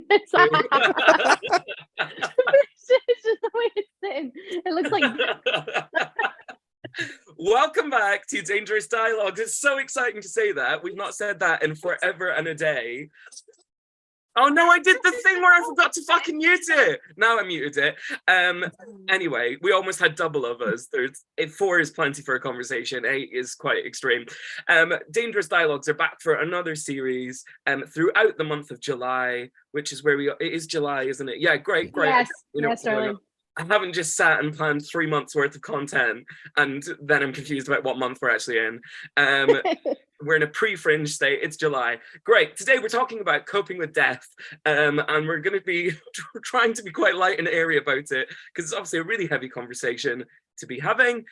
It's just the way it's sitting. It looks like. Welcome back to Dangerous Dialogues. It's so exciting to say that. We've not said that in forever and a day. Oh no, I did the thing where I forgot to fucking mute it. Now I muted it. Anyway, we almost had double of us. 4 is plenty for a conversation. 8 is quite extreme. Dangerous Dialogues are back for another series throughout the month of July, which is where it is July, isn't it? Yeah, great. Yes, yes, darling. I haven't just sat and planned 3 months worth of content and then I'm confused about what month we're actually in. We're in a pre-fringe state. It's July. Great. Today we're talking about coping with death, and we're going to be trying to be quite light and airy about it because it's obviously a really heavy conversation to be having.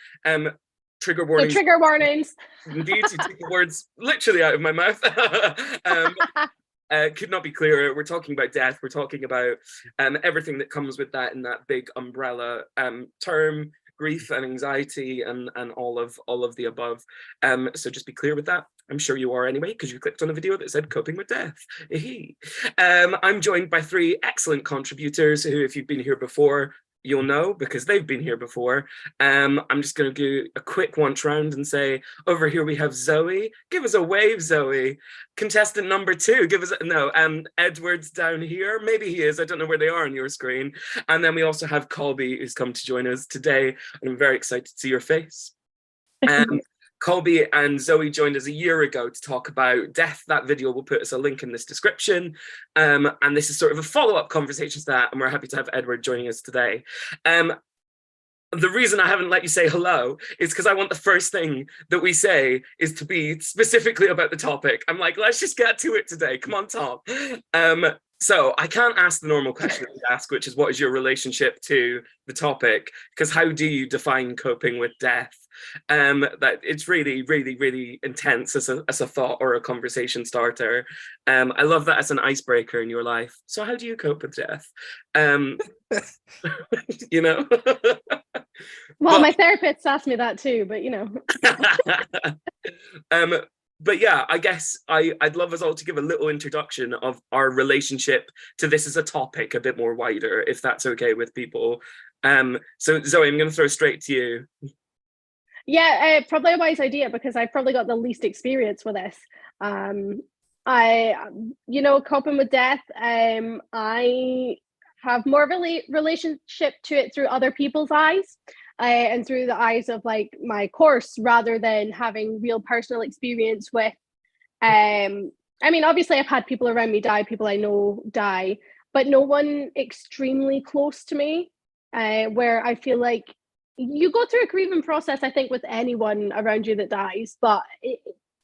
Trigger warnings. So trigger warnings. Indeed, you took the words literally out of my mouth. Could not be clearer. We're talking about death. We're talking about everything that comes with that in that big umbrella term. Grief and anxiety and all of the above. So just be clear with that. I'm sure you are anyway, because you clicked on a video that said coping with death. I'm joined by 3 excellent contributors who, if you've been here before, you'll know because they've been here before. I'm just going to do a quick once round and say, over here we have Zoe. Give us a wave, Zoe. Contestant number 2, give us Edward's down here. Maybe he is. I don't know where they are on your screen. And then we also have Colby, who's come to join us today. And I'm very excited to see your face. Colby and Zoe joined us a year ago to talk about death. That video will put us a link in this description. And this is sort of a follow-up conversation to that. And we're happy to have Edward joining us today. The reason I haven't let you say hello is because I want the first thing that we say is to be specifically about the topic. I'm like, let's just get to it today. Come on, Tom. So I can't ask the normal question that we ask, which is what is your relationship to the topic? Because how do you define coping with death? That it's really, really, really intense as a thought or a conversation starter. I love that as an icebreaker in your life. So how do you cope with death? You know? Well, my therapist asked me that too, but you know. But yeah, I guess I'd love us all to give a little introduction of our relationship to this as a topic a bit more wider, if that's okay with people. So Zoe, I'm going to throw straight to you. Yeah, probably a wise idea because I've probably got the least experience with this. Coping with death, I have more of a relationship to it through other people's eyes. And through the eyes of like my course rather than having real personal experience with obviously I've had people around me die, people I know die, but no one extremely close to me where I feel like you go through a grieving process, I think, with anyone around you that dies, but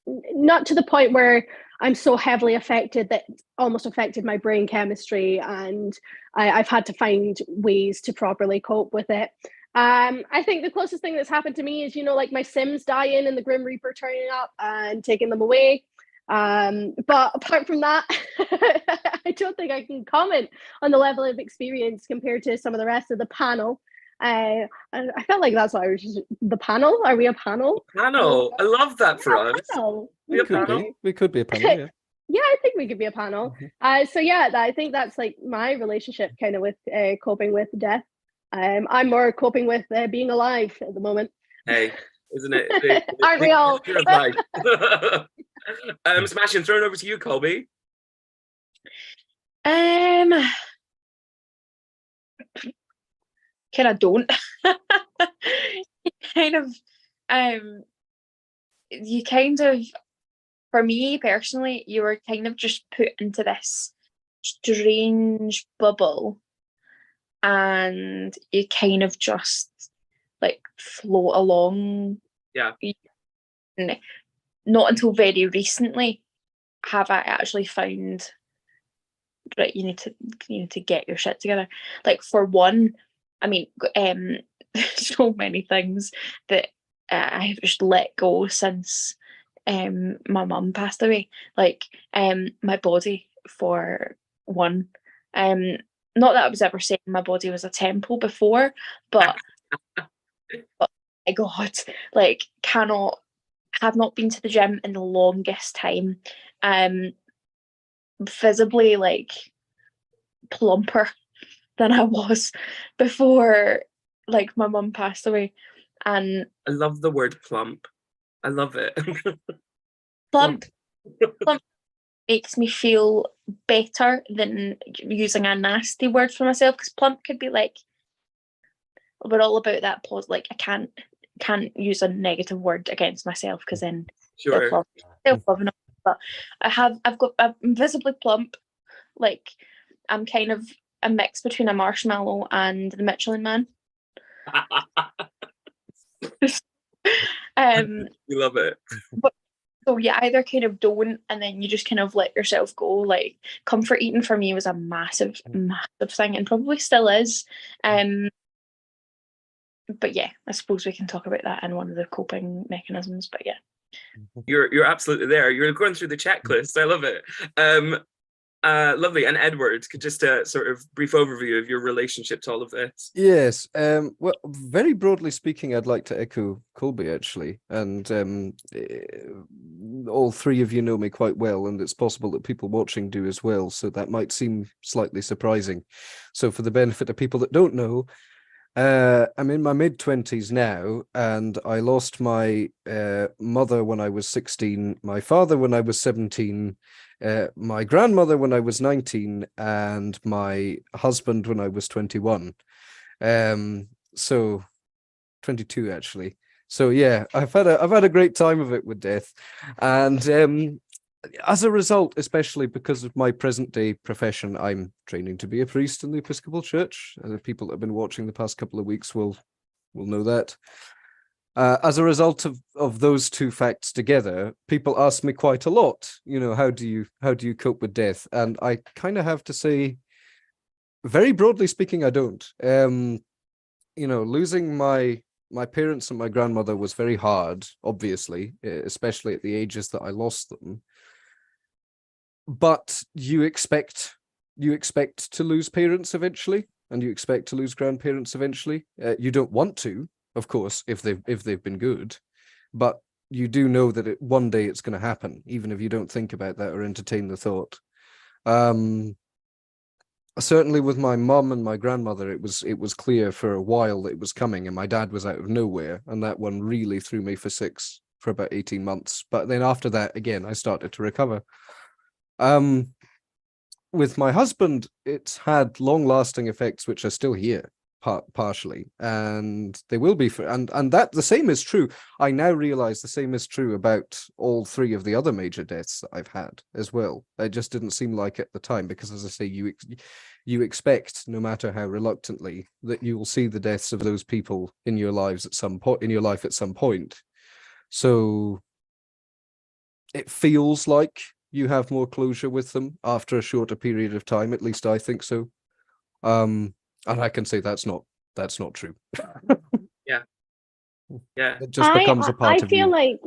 not to the point where I'm so heavily affected that it's almost affected my brain chemistry and I've had to find ways to properly cope with it. I think the closest thing that's happened to me is, like my Sims dying and the Grim Reaper turning up and taking them away. But apart from that, I don't think I can comment on the level of experience compared to some of the rest of the panel. I felt like that's what I was just, the panel. Are we a panel? Panel. I love that for us. We could be a panel, yeah. Yeah, I think we could be a panel. Mm-hmm. I think that's like my relationship kind of with coping with death. I'm more coping with being alive at the moment. Hey, isn't it? Aren't we all? Sebastian, throw it over to you, Colby. Kind of don't. For me personally, you were kind of just put into this strange bubble. And you kind of just like float along. Yeah. Not until very recently have I actually found, right, you need to get your shit together. Like for one, so many things that I have just let go since my mum passed away. Like my body for one. Not that I was ever saying my body was a temple before, but my God, like have not been to the gym in the longest time. Visibly, like plumper than I was before, like, my mum passed away. And I love the word plump. I love it. plump makes me feel better than using a nasty word for myself, because plump could be like, we're all about that pause. Like, I can't use a negative word against myself, because then Sure. self-love. But I'm visibly plump. Like, I'm kind of a mix between a marshmallow and the Michelin Man. We love it. But so you either kind of don't, and then you just kind of let yourself go. Like, comfort eating for me was a massive thing, and probably still is. But yeah, I suppose we can talk about that in one of the coping mechanisms. But yeah, you're absolutely there. You're going through the checklist. I love it. Lovely. And Edward, could just a sort of brief overview of your relationship to all of this. Yes. Well, very broadly speaking, I'd like to echo Colby, actually. And all three of you know me quite well, and it's possible that people watching do as well. So that might seem slightly surprising. So for the benefit of people that don't know, I'm in my mid-20s now, and I lost my mother when I was 16, my father when I was 17, my grandmother when I was 19, and my husband when I was 21. So 22 actually. So yeah, I've had a great time of it with death, and as a result, especially because of my present day profession, I'm training to be a priest in the Episcopal Church. The people that have been watching the past couple of weeks will know that. As a result of those two facts together, people ask me quite a lot, how do you cope with death? And I kind of have to say, very broadly speaking, I don't. Losing my parents and my grandmother was very hard, obviously, especially at the ages that I lost them. But you expect to lose parents eventually, and you expect to lose grandparents eventually. You don't want to, of course, if they've been good, but you do know that one day it's going to happen, even if you don't think about that or entertain the thought. Certainly with my mum and my grandmother, it was clear for a while that it was coming, and my dad was out of nowhere, and that one really threw me for six for about 18 months. But then after that, again, I started to recover. With my husband, it's had long-lasting effects, which are still here, partially, and they will be and that the same is true. I now realize the same is true about all three of the other major deaths that I've had as well. It just didn't seem like at the time, because, as I say, you expect, no matter how reluctantly, that you will see the deaths of those people in your lives at some point in your life at some point. So it feels like you have more closure with them after a shorter period of time. At least I think so. And I can say that's not true. Yeah. It just becomes a part of you.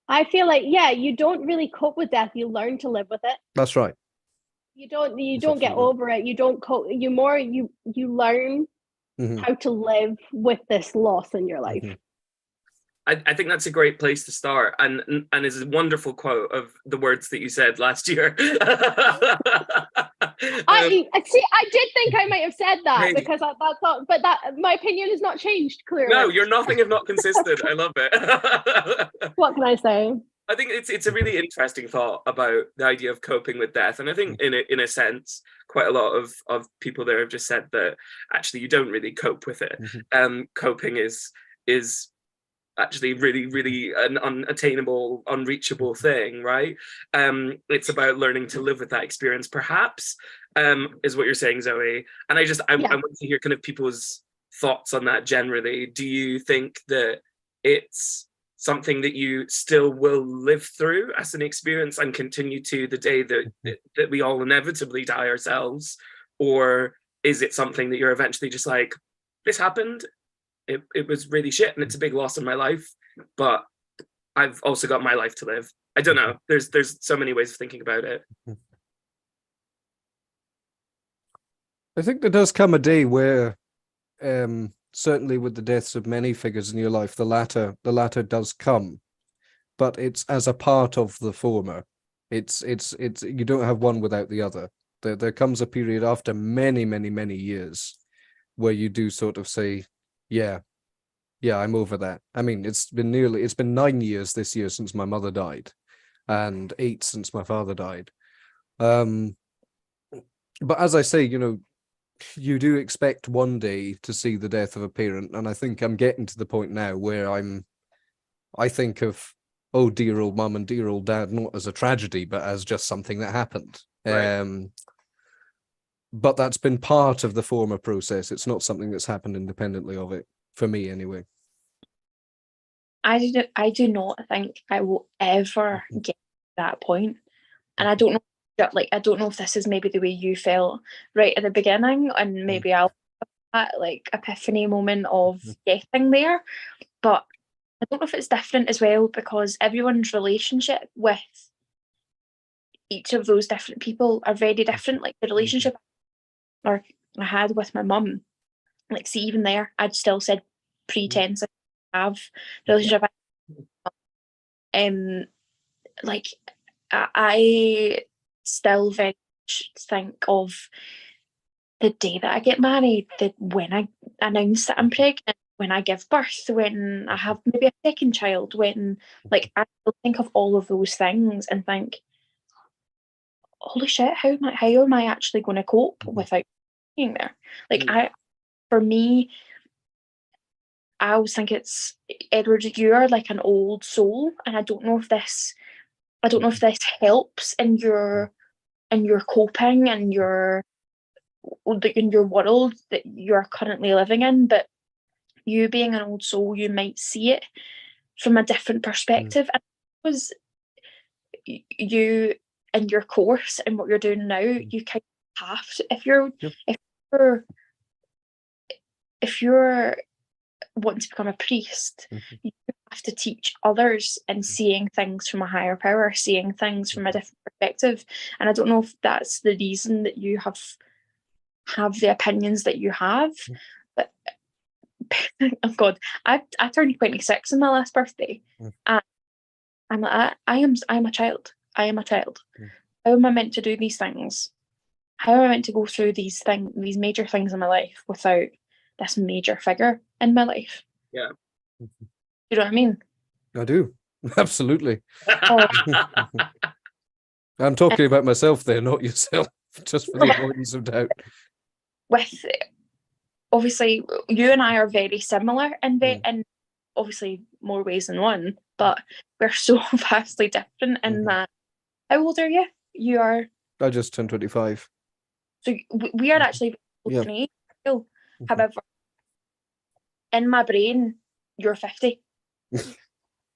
I feel like, yeah, you don't really cope with death. You learn to live with it. That's right. You don't get over it. You don't cope. You learn how to live with this loss in your life. Mm-hmm. I think that's a great place to start, and is a wonderful quote of the words that you said last year. I did think I might have said that, because I thought, but that my opinion has not changed, clearly. No, you're nothing if not consistent. I love it. What can I say? I think it's a really interesting thought about the idea of coping with death, and I think in a sense, quite a lot of people there have just said that actually you don't really cope with it. Mm-hmm. Coping is actually really, really an unattainable, unreachable thing, right? It's about learning to live with that experience, perhaps, is what you're saying, Zoe. And I want to hear kind of people's thoughts on that generally. Do you think that it's something that you still will live through as an experience and continue to the day that we all inevitably die ourselves? Or is it something that you're eventually just like, this happened, it was really shit and it's a big loss in my life, but I've also got my life to live? I don't know. There's so many ways of thinking about it. I think there does come a day where, certainly with the deaths of many figures in your life, the latter does come, but it's as a part of the former. It's you don't have one without the other. There comes a period after many, many, many years where you do sort of say, yeah, I'm over that. I mean, it's been 9 years this year since my mother died, and 8 since my father died. But as I say, you do expect one day to see the death of a parent, and I think I'm getting to the point now where I think of, oh, dear old mum and dear old dad, not as a tragedy, but as just something that happened. Right. But that's been part of the former process. It's not something that's happened independently of it, for me anyway. I do not think I will ever get to that point. And I don't know, I don't know if this is maybe the way you felt right at the beginning, and maybe I'll have that epiphany moment of getting there. But I don't know if it's different as well, because everyone's relationship with each of those different people are very different. Like the relationship I had with my mum, see, even there, I'd still said pretense to have the relationship. I still very much think of the day that I get married, when I announce that I'm pregnant, when I give birth, when I have maybe a second child, when I still think of all of those things and think, holy shit, how am I actually going to cope without being there? For me, I always think it's, Edward, you are like an old soul, and I don't know if this helps in your coping and in your world that you're currently living in. But you being an old soul, you might see it from a different perspective. And it was you in your course and what you're doing now, you kind of have to, if you're wanting to become a priest, you have to teach others and seeing things from a higher power, seeing things from a different perspective. And I don't know if that's the reason that you have the opinions that you have, but oh God, I turned 26 on my last birthday, and I'm like, I'm a child. I am a child. How am I meant to do these things? How am I meant to go through these major things in my life without this major figure in my life? Yeah. You know what I mean? I do. Absolutely. I'm talking about myself there, not yourself, just for the avoidance of doubt. With, obviously, you and I are very similar in obviously more ways than one, but we're so vastly different in that. How old are you? You are... I just turned 25. So we are actually close in age. However, in my brain, you're 50.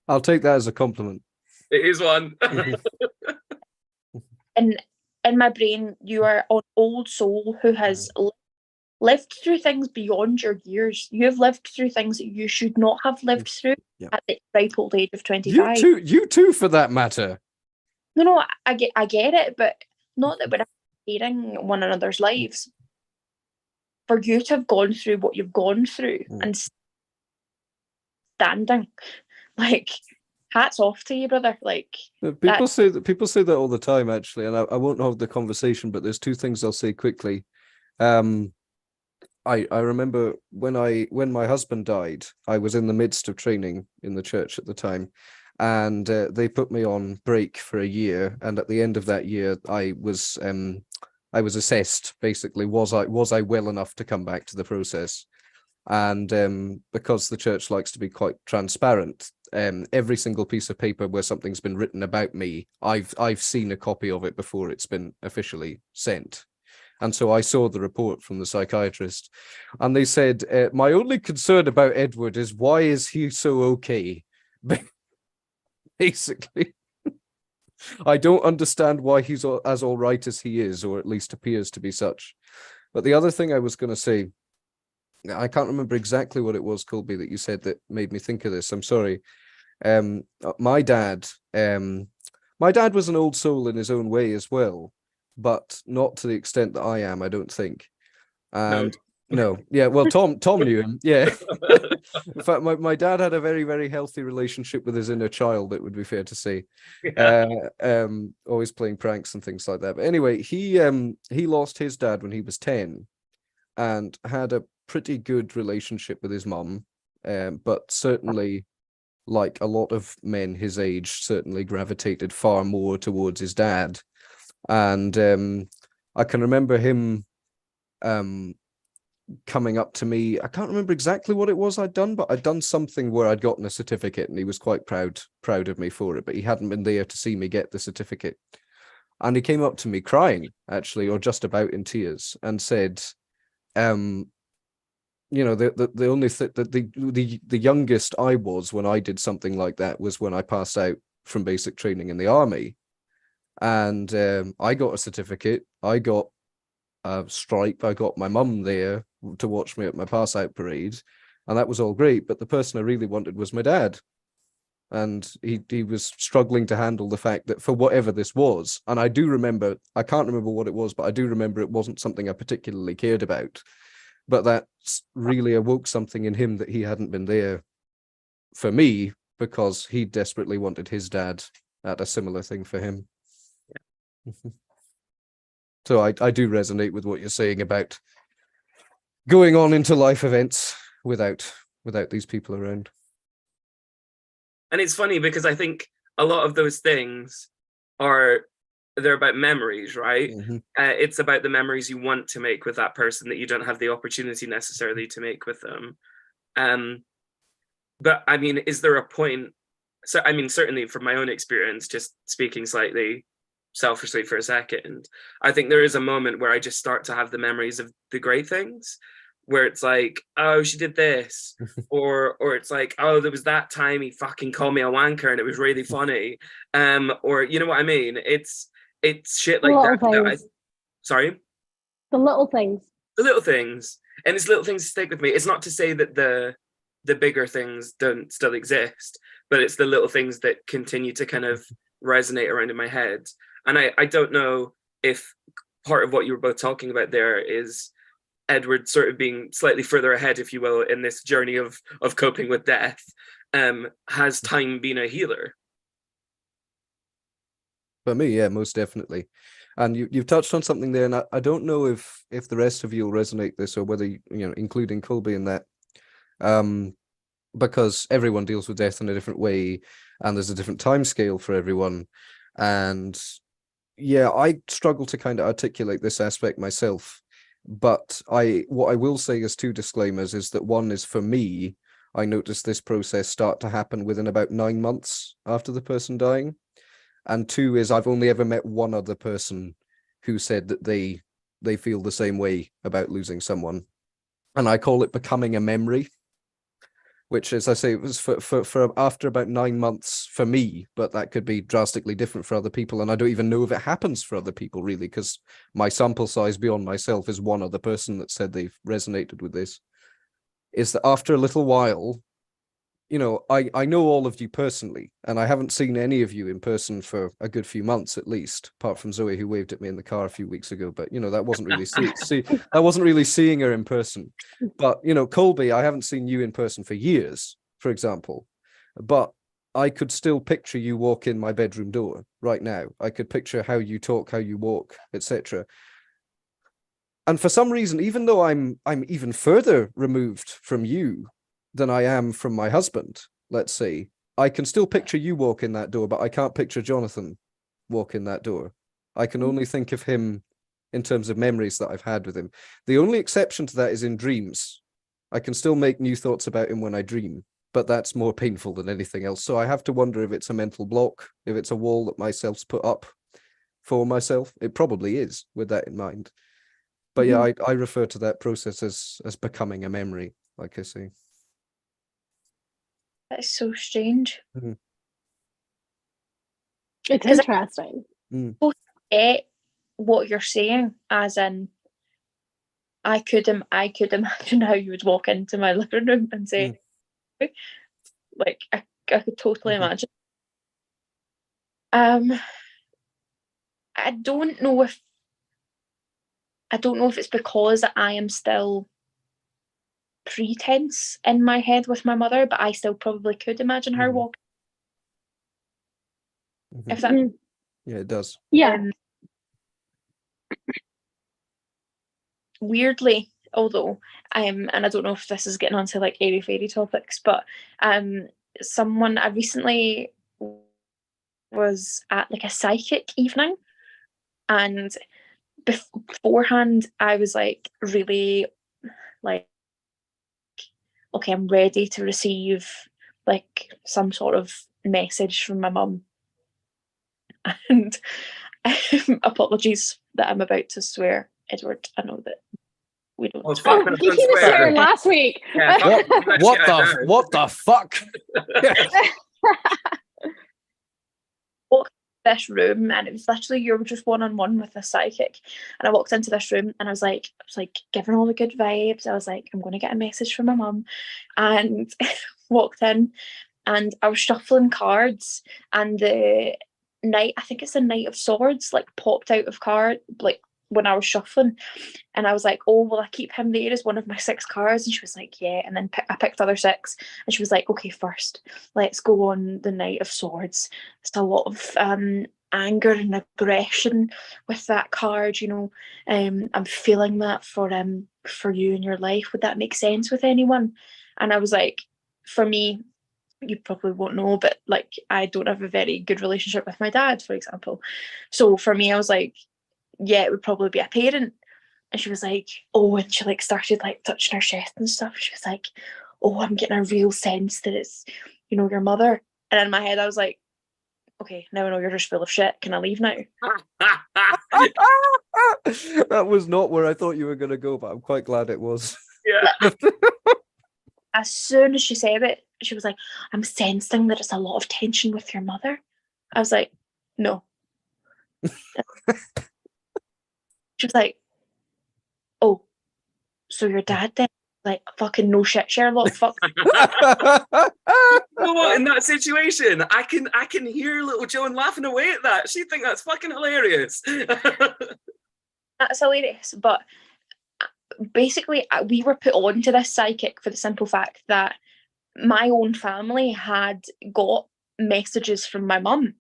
I'll take that as a compliment. It is one. And in my brain, you are an old soul who has lived through things beyond your years. You have lived through things that you should not have lived through at the ripe old age of 25. You too, for that matter. No, I get it, but not that we're comparing one another's lives. For you to have gone through what you've gone through and standing, hats off to you, brother. People say that all the time, actually, and I won't hold the conversation, but there's two things I'll say quickly. I remember when my husband died, I was in the midst of training in the church at the time, and they put me on break for a year, and at the end of that year, I was assessed, basically, was I well enough to come back to the process. And because the church likes to be quite transparent, every single piece of paper where something's been written about me, I've seen a copy of it before it's been officially sent. And so I saw the report from the psychiatrist, and they said, my only concern about Edward is, why is he so okay? Basically, I don't understand why he's as all right as he is, or at least appears to be such. But the other thing I was going to say, I can't remember exactly what it was, Colby, that you said that made me think of this. I'm sorry. My dad was an old soul in his own way as well, but not to the extent that I am, I don't think. And No, yeah, well, Tom knew him. Yeah. In fact, my dad had a very, very healthy relationship with his inner child, it would be fair to say. Yeah. Always playing pranks and things like that. But anyway, he lost his dad when he was 10 and had a pretty good relationship with his mum. But certainly, like a lot of men his age, certainly gravitated far more towards his dad. And I can remember him coming up to me. I can't remember exactly what it was I'd done, but I'd done something where I'd gotten a certificate, and he was quite proud of me for it, but he hadn't been there to see me get the certificate. And he came up to me crying, actually, or just about in tears, and said, the only the youngest I was when I did something like that was when I passed out from basic training in the army. And I got a certificate, I got a stripe, I got my mum there to watch me at my pass out parade, and that was all great, but the person I really wanted was my dad. And he was struggling to handle the fact that for whatever this was, and I can't remember what it was, but I do remember it wasn't something I particularly cared about, but that really awoke something in him, that he hadn't been there for me because he desperately wanted his dad at a similar thing for him. Yeah. So I do resonate with what you're saying about going on into life events without these people around. And it's funny because I think a lot of those things they're about memories, right? Mm-hmm. It's about the memories you want to make with that person that you don't have the opportunity necessarily to make with them. But I mean, is there a point? So I mean, certainly from my own experience, just speaking slightly selfishly for a second, I think there is a moment where I just start to have the memories of the great things, where it's like, oh, she did this, or it's like, oh, there was that time he fucking called me a wanker and it was really funny, or you know what I mean? It's shit like that. Sorry, the little things, and it's little things that stick with me. It's not to say that the bigger things don't still exist, but it's the little things that continue to kind of resonate around in my head. And I don't know if part of what you were both talking about there is Edward sort of being slightly further ahead, if you will, in this journey of coping with death. Has time been a healer? For me, yeah, most definitely. And you've touched on something there, and I don't know if the rest of you will resonate this, or whether including Colby in that, because everyone deals with death in a different way, and there's a different time scale for everyone. And yeah, I struggle to kind of articulate this aspect myself. But what I will say as two disclaimers is that one is, for me, I noticed this process start to happen within about 9 months after the person dying. And two is, I've only ever met one other person who said that they feel the same way about losing someone. And I call it becoming a memory, which, as I say, it was for after about 9 months for me, but that could be drastically different for other people. And I don't even know if it happens for other people, really, because my sample size beyond myself is one other person that said they've resonated with this. Is that after a little while, I know all of you personally, and I haven't seen any of you in person for a good few months at least, apart from Zoe, who waved at me in the car a few weeks ago. But that wasn't really I wasn't really seeing her in person. But Colby, I haven't seen you in person for years, for example. But I could still picture you walk in my bedroom door right now. I could picture how you talk, how you walk, etc. And for some reason, even though I'm even further removed from you than I am from my husband, let's say, I can still picture you walk in that door, but I can't picture Jonathan walk in that door. I can only think of him in terms of memories that I've had with him. The only exception to that is in dreams. I can still make new thoughts about him when I dream, but that's more painful than anything else. So I have to wonder if it's a mental block, if it's a wall that myself's put up for myself. It probably is, with that in mind. But yeah, I refer to that process as becoming a memory, like I say. That's so strange. Mm-hmm. It's interesting. I get what you're saying, as in, I could imagine how you would walk into my living room and say, like, I could totally imagine. I don't know if it's because I am still pretense in my head with my mother, but I still probably could imagine her walking. If that, yeah, it does. Yeah. Weirdly, although and I don't know if this is getting onto like airy fairy topics, but someone I recently was at like a psychic evening, and beforehand I was like really like, okay, I'm ready to receive like some sort of message from my mum. And apologies that I'm about to swear, Edward. I know that we don't. Oh, fuck, you should have sworn last week. Yeah, What the fuck? Walked into this room, and it was literally you were just one-on-one with a psychic. And I walked into this room, and I was like giving all the good vibes. I was like, I'm going to get a message from my mum, and walked in, and I was shuffling cards, and the knight, I think it's the Knight of Swords, like popped out of card, like when I was shuffling, and I was like, oh, will I keep him there as one of my 6 cards? And she was like, yeah. And then I picked the other 6, and she was like, okay, first let's go on the Knight of Swords. It's a lot of anger and aggression with that card, you know. I'm feeling that for you in your life. Would that make sense with anyone? And I was like, for me, you probably won't know, but like I don't have a very good relationship with my dad, for example. So for me, I was like, yeah, it would probably be a parent. And she was like, oh, and she like started like touching her chest and stuff. She was like, oh, I'm getting a real sense that it's, you know, your mother. And in my head I was like, okay, now I know you're just full of shit. Can I leave now? That was not where I thought you were going to go, but I'm quite glad it was. Yeah. As soon as she said it, she was like, I'm sensing that it's a lot of tension with your mother. I was like, no. She was like, oh, so your dad then? Like, fucking no shit, Sherlock, fuck. You know what, in that situation, I can hear little Joan laughing away at that. She'd think that's fucking hilarious. That's hilarious. But basically, we were put on to this psychic for the simple fact that my own family had got messages from my mum,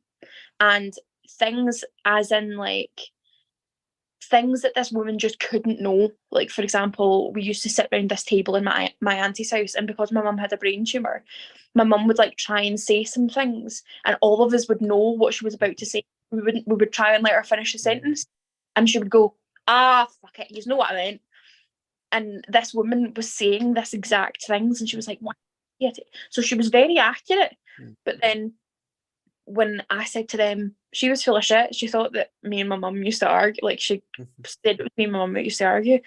and things as in like things that this woman just couldn't know. Like, for example, we used to sit around this table in my auntie's house, and because my mum had a brain tumour, my mum would like try and say some things, and all of us would know what she was about to say. We would try and let her finish a sentence, and she would go, fuck it, you know what I meant. And this woman was saying this exact things, and she was like, what? So she was very accurate. But then when I said to them, she was full of shit. She thought that me and my mum used to argue. Like, she said it was me and my mum that used to argue.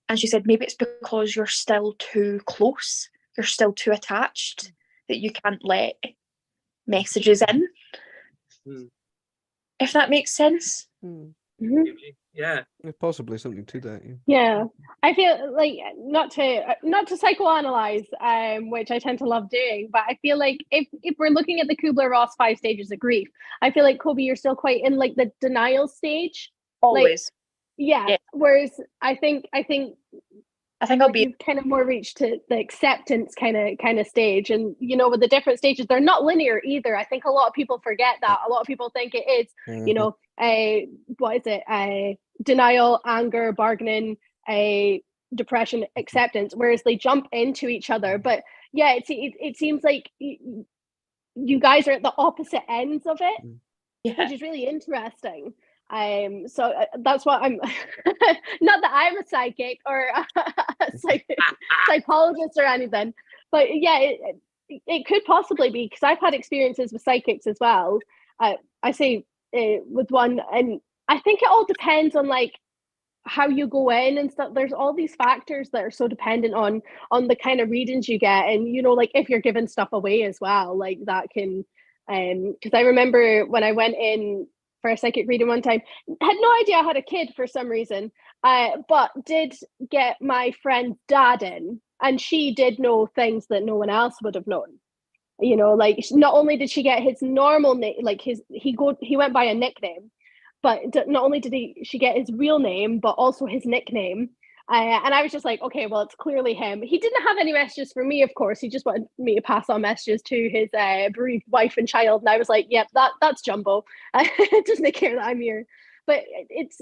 And she said, maybe it's because you're still too close. You're still too attached that you can't let messages in. If that makes sense. Yeah. Possibly something to that. Yeah. I feel like not to psychoanalyze, which I tend to love doing, but I feel like if we're looking at the Kubler-Ross 5 stages of grief, I feel like, Colby, you're still quite in like the denial stage. Always. Like, yeah. Whereas I think I'll be kind of more reached to the acceptance kind of stage. And you know, with the different stages, they're not linear either. I think a lot of people forget that. A lot of people think it is, you know, what is it? Denial, anger, bargaining, depression, acceptance, whereas they jump into each other. But yeah, it seems like you guys are at the opposite ends of it, which is really interesting. So that's what I'm not that I'm a psychic or a psychologist or anything, but yeah, it could possibly be, because I've had experiences with psychics as well. I say with one, and I think it all depends on like how you go in and stuff. There's all these factors that are so dependent on the kind of readings you get, and you know, like if you're giving stuff away as well, like that can because I remember when I went in for a psychic reading one time, had no idea I had a kid for some reason, but did get my friend's dad in, and she did know things that no one else would have known. You know, like not only did she get his normal name, like he went by a nickname, but not only did she get his real name, but also his nickname. And I was just like, okay, well, it's clearly him. He didn't have any messages for me, of course. He just wanted me to pass on messages to his bereaved wife and child. And I was like, yep, that's Jumbo. Doesn't care that I'm here. But it's,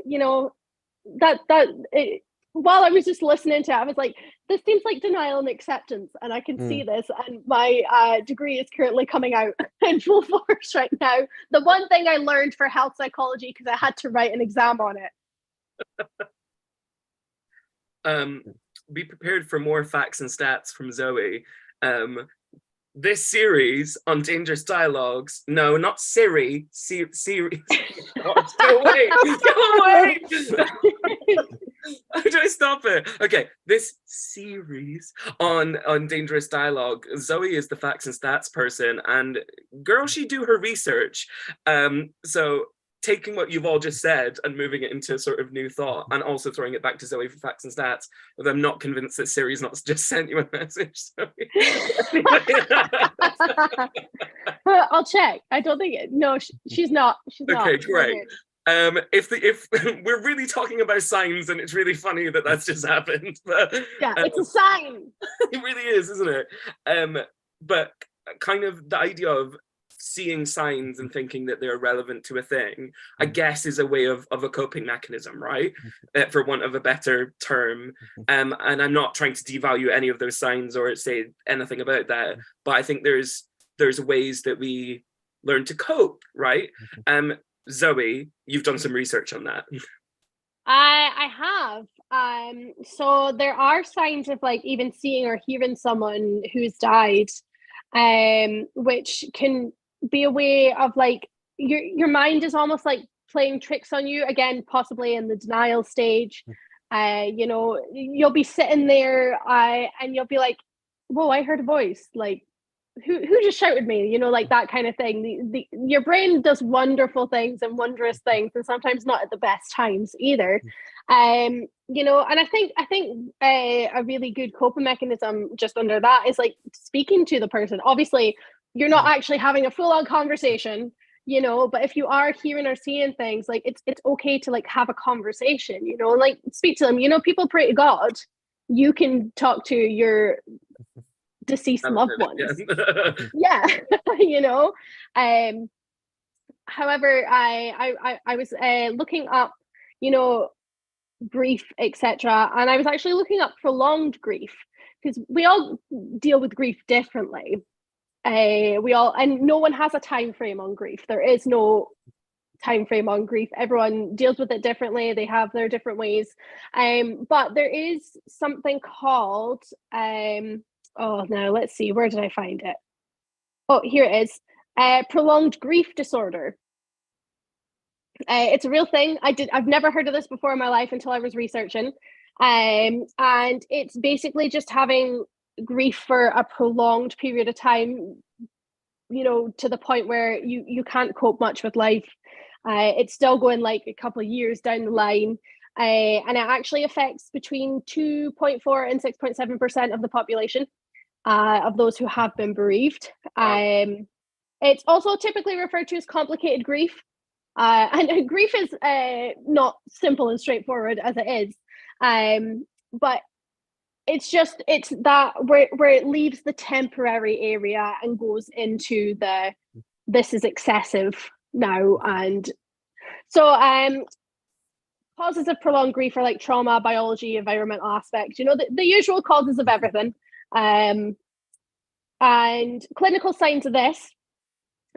you know, while I was just listening to it, I was like, this seems like denial and acceptance, and I can see this. And my degree is currently coming out in full force right now. The one thing I learned for health psychology, because I had to write an exam on it. Be prepared for more facts and stats from Zoe. This series on Dangerous Dialogues, no, not Siri, series. Go away, go away. How do I stop it? Okay, this series on Dangerous Dialogue, Zoe is the facts and stats person, and girl, she do her research. So taking what you've all just said and moving it into sort of new thought, and also throwing it back to Zoe for facts and stats, but I'm not convinced that Siri's not just sent you a message. I'll check. I don't think no, she's not. She's not. Okay, great. If we're really talking about signs, and it's really funny that that's just happened, but yeah, it's a sign. It really is, isn't it? But kind of the idea of seeing signs and thinking that they're relevant to a thing, I guess, is a way of a coping mechanism, right? For want of a better term. And I'm not trying to devalue any of those signs or say anything about that, but I think there's ways that we learn to cope, right? Zoe, you've done some research on that. I have. So there are signs of like even seeing or hearing someone who's died, which can be a way of like your mind is almost like playing tricks on you, again, possibly in the denial stage. You know, you'll be sitting there and you'll be like, whoa, I heard a voice, like who just shouted me, you know, like that kind of thing. Your brain does wonderful things and wondrous things, and sometimes not at the best times either. You know, and I think a really good coping mechanism just under that is like speaking to the person. Obviously you're not actually having a full-on conversation, you know, but if you are hearing or seeing things, like it's okay to like have a conversation, you know, and like speak to them. You know, people pray to God, you can talk to your deceased loved ones. Yeah. You know. However, I was looking up, you know, grief, etc., and I was actually looking up prolonged grief, because we all deal with grief differently. And no one has a time frame on grief. There is no time frame on grief. Everyone deals with it differently. They have their different ways. But there is something called now let's see, where did I find it? Oh, here it is. Prolonged grief disorder. It's a real thing. I've never heard of this before in my life until I was researching. And it's basically just having grief for a prolonged period of time, you know, to the point where you can't cope much with life. It's still going like a couple of years down the line. And it actually affects between 2.4 and 6.7% of the population of those who have been bereaved. It's also typically referred to as complicated grief. And grief is not simple and straightforward as it is. But it's that where it leaves the temporary area and goes into this is excessive now. And so causes of prolonged grief are like trauma, biology, environmental aspects, you know, the usual causes of everything. And clinical signs of this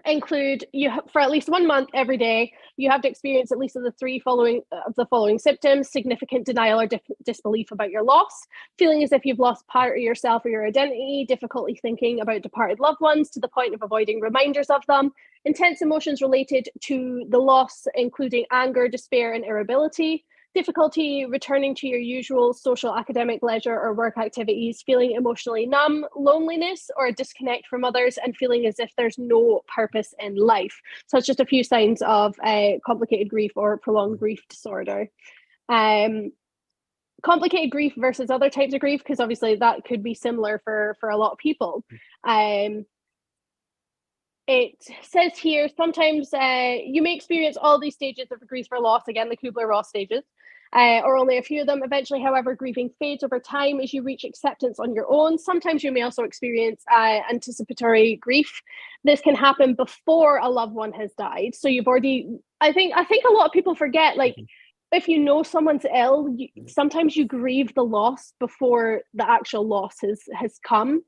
include for at least 1 month every day you have to experience at least of the following symptoms: significant denial or disbelief about your loss, feeling as if you've lost part of yourself or your identity, difficulty thinking about departed loved ones to the point of avoiding reminders of them, intense emotions related to the loss including anger, despair and irritability, difficulty returning to your usual social, academic, leisure or work activities, feeling emotionally numb, loneliness or a disconnect from others, and feeling as if there's no purpose in life. So it's just a few signs of complicated grief or prolonged grief disorder. Complicated grief versus other types of grief, because obviously that could be similar for a lot of people. It says here, sometimes you may experience all these stages of grief or loss, again, the Kubler-Ross stages. or only a few of them. Eventually, however, grieving fades over time as you reach acceptance on your own. Sometimes you may also experience anticipatory grief. This can happen before a loved one has died. So you've already, I think a lot of people forget, like, if you know someone's ill, sometimes you grieve the loss before the actual loss has come.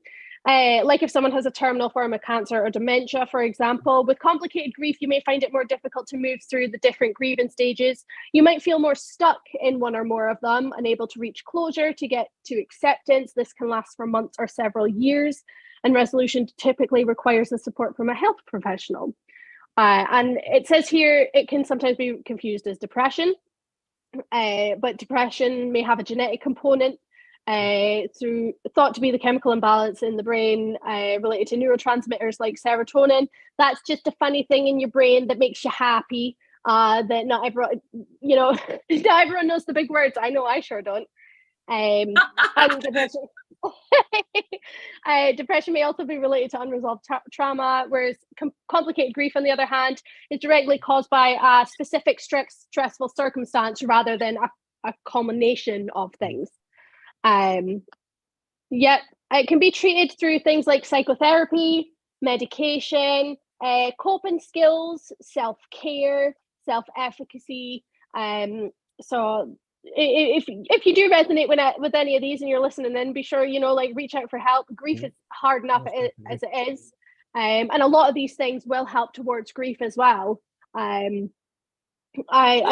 Like if someone has a terminal form of cancer or dementia, for example, with complicated grief, you may find it more difficult to move through the different grieving stages. You might feel more stuck in one or more of them, unable to reach closure, to get to acceptance. This can last for months or several years, and resolution typically requires the support from a health professional. And it says here, it can sometimes be confused as depression. But depression may have a genetic component through thought to be the chemical imbalance in the brain related to neurotransmitters like serotonin. That's just a funny thing in your brain that makes you happy. That not everyone, not everyone knows the big words. I know I sure don't. And depression. Depression may also be related to unresolved trauma, whereas complicated grief, on the other hand, is directly caused by a specific stressful circumstance rather than a culmination of things. Yet it can be treated through things like psychotherapy, medication, coping skills, self-care, self-efficacy. So if you do resonate with any of these and you're listening, then be sure, reach out for help. Grief is hard enough as it is. And a lot of these things will help towards grief as well. I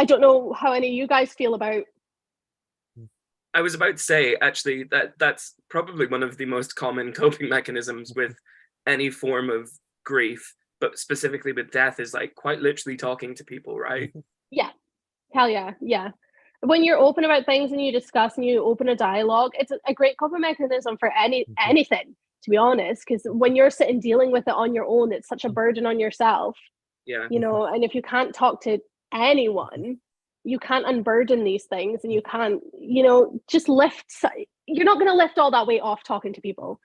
don't know how any of you guys feel about. I was about to say, actually, that's probably one of the most common coping mechanisms with any form of grief, but specifically with death, is like quite literally talking to people, right? Yeah. Hell yeah. Yeah. When you're open about things and you discuss and you open a dialogue, it's a great coping mechanism for anything, to be honest, because when you're sitting dealing with it on your own, it's such a burden on yourself. Yeah. And if you can't talk to anyone, you can't unburden these things, and you can't, just lift. You're not going to lift all that weight off talking to people.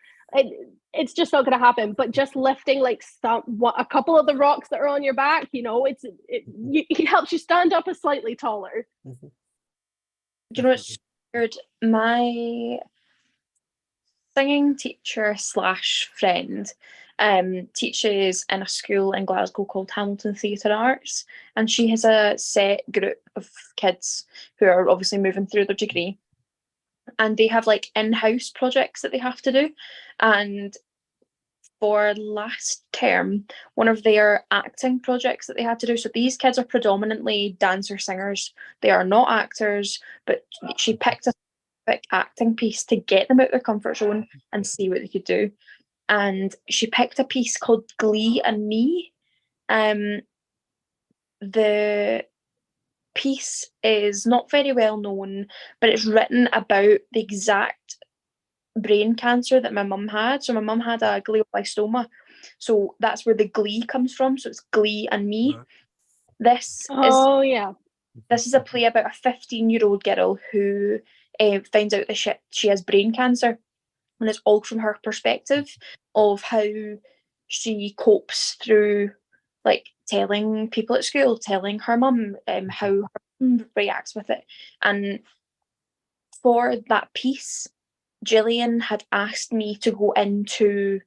It's just not going to happen. But just lifting like a couple of the rocks that are on your back, it helps you stand up a slightly taller. Do you know what's weird? My singing teacher / friend teaches in a school in Glasgow called Hamilton Theatre Arts, and she has a set group of kids who are obviously moving through their degree, and they have like in-house projects that they have to do. And for last term, one of their acting projects that they had to do, so these kids are predominantly dancers, singers, they are not actors, but she picked a specific acting piece to get them out of their comfort zone and see what they could do. And she picked a piece called Glee and Me. The piece is not very well known, but it's written about the exact brain cancer that my mum had. So my mum had a glioblastoma, so that's where the Glee comes from. So it's Glee and Me. This is a play about a 15-year-old girl who finds out that she has brain cancer, and it's all from her perspective of how she copes through, like, telling people at school, telling her mum, how her mum reacts with it. And for that piece, Gillian had asked me to go into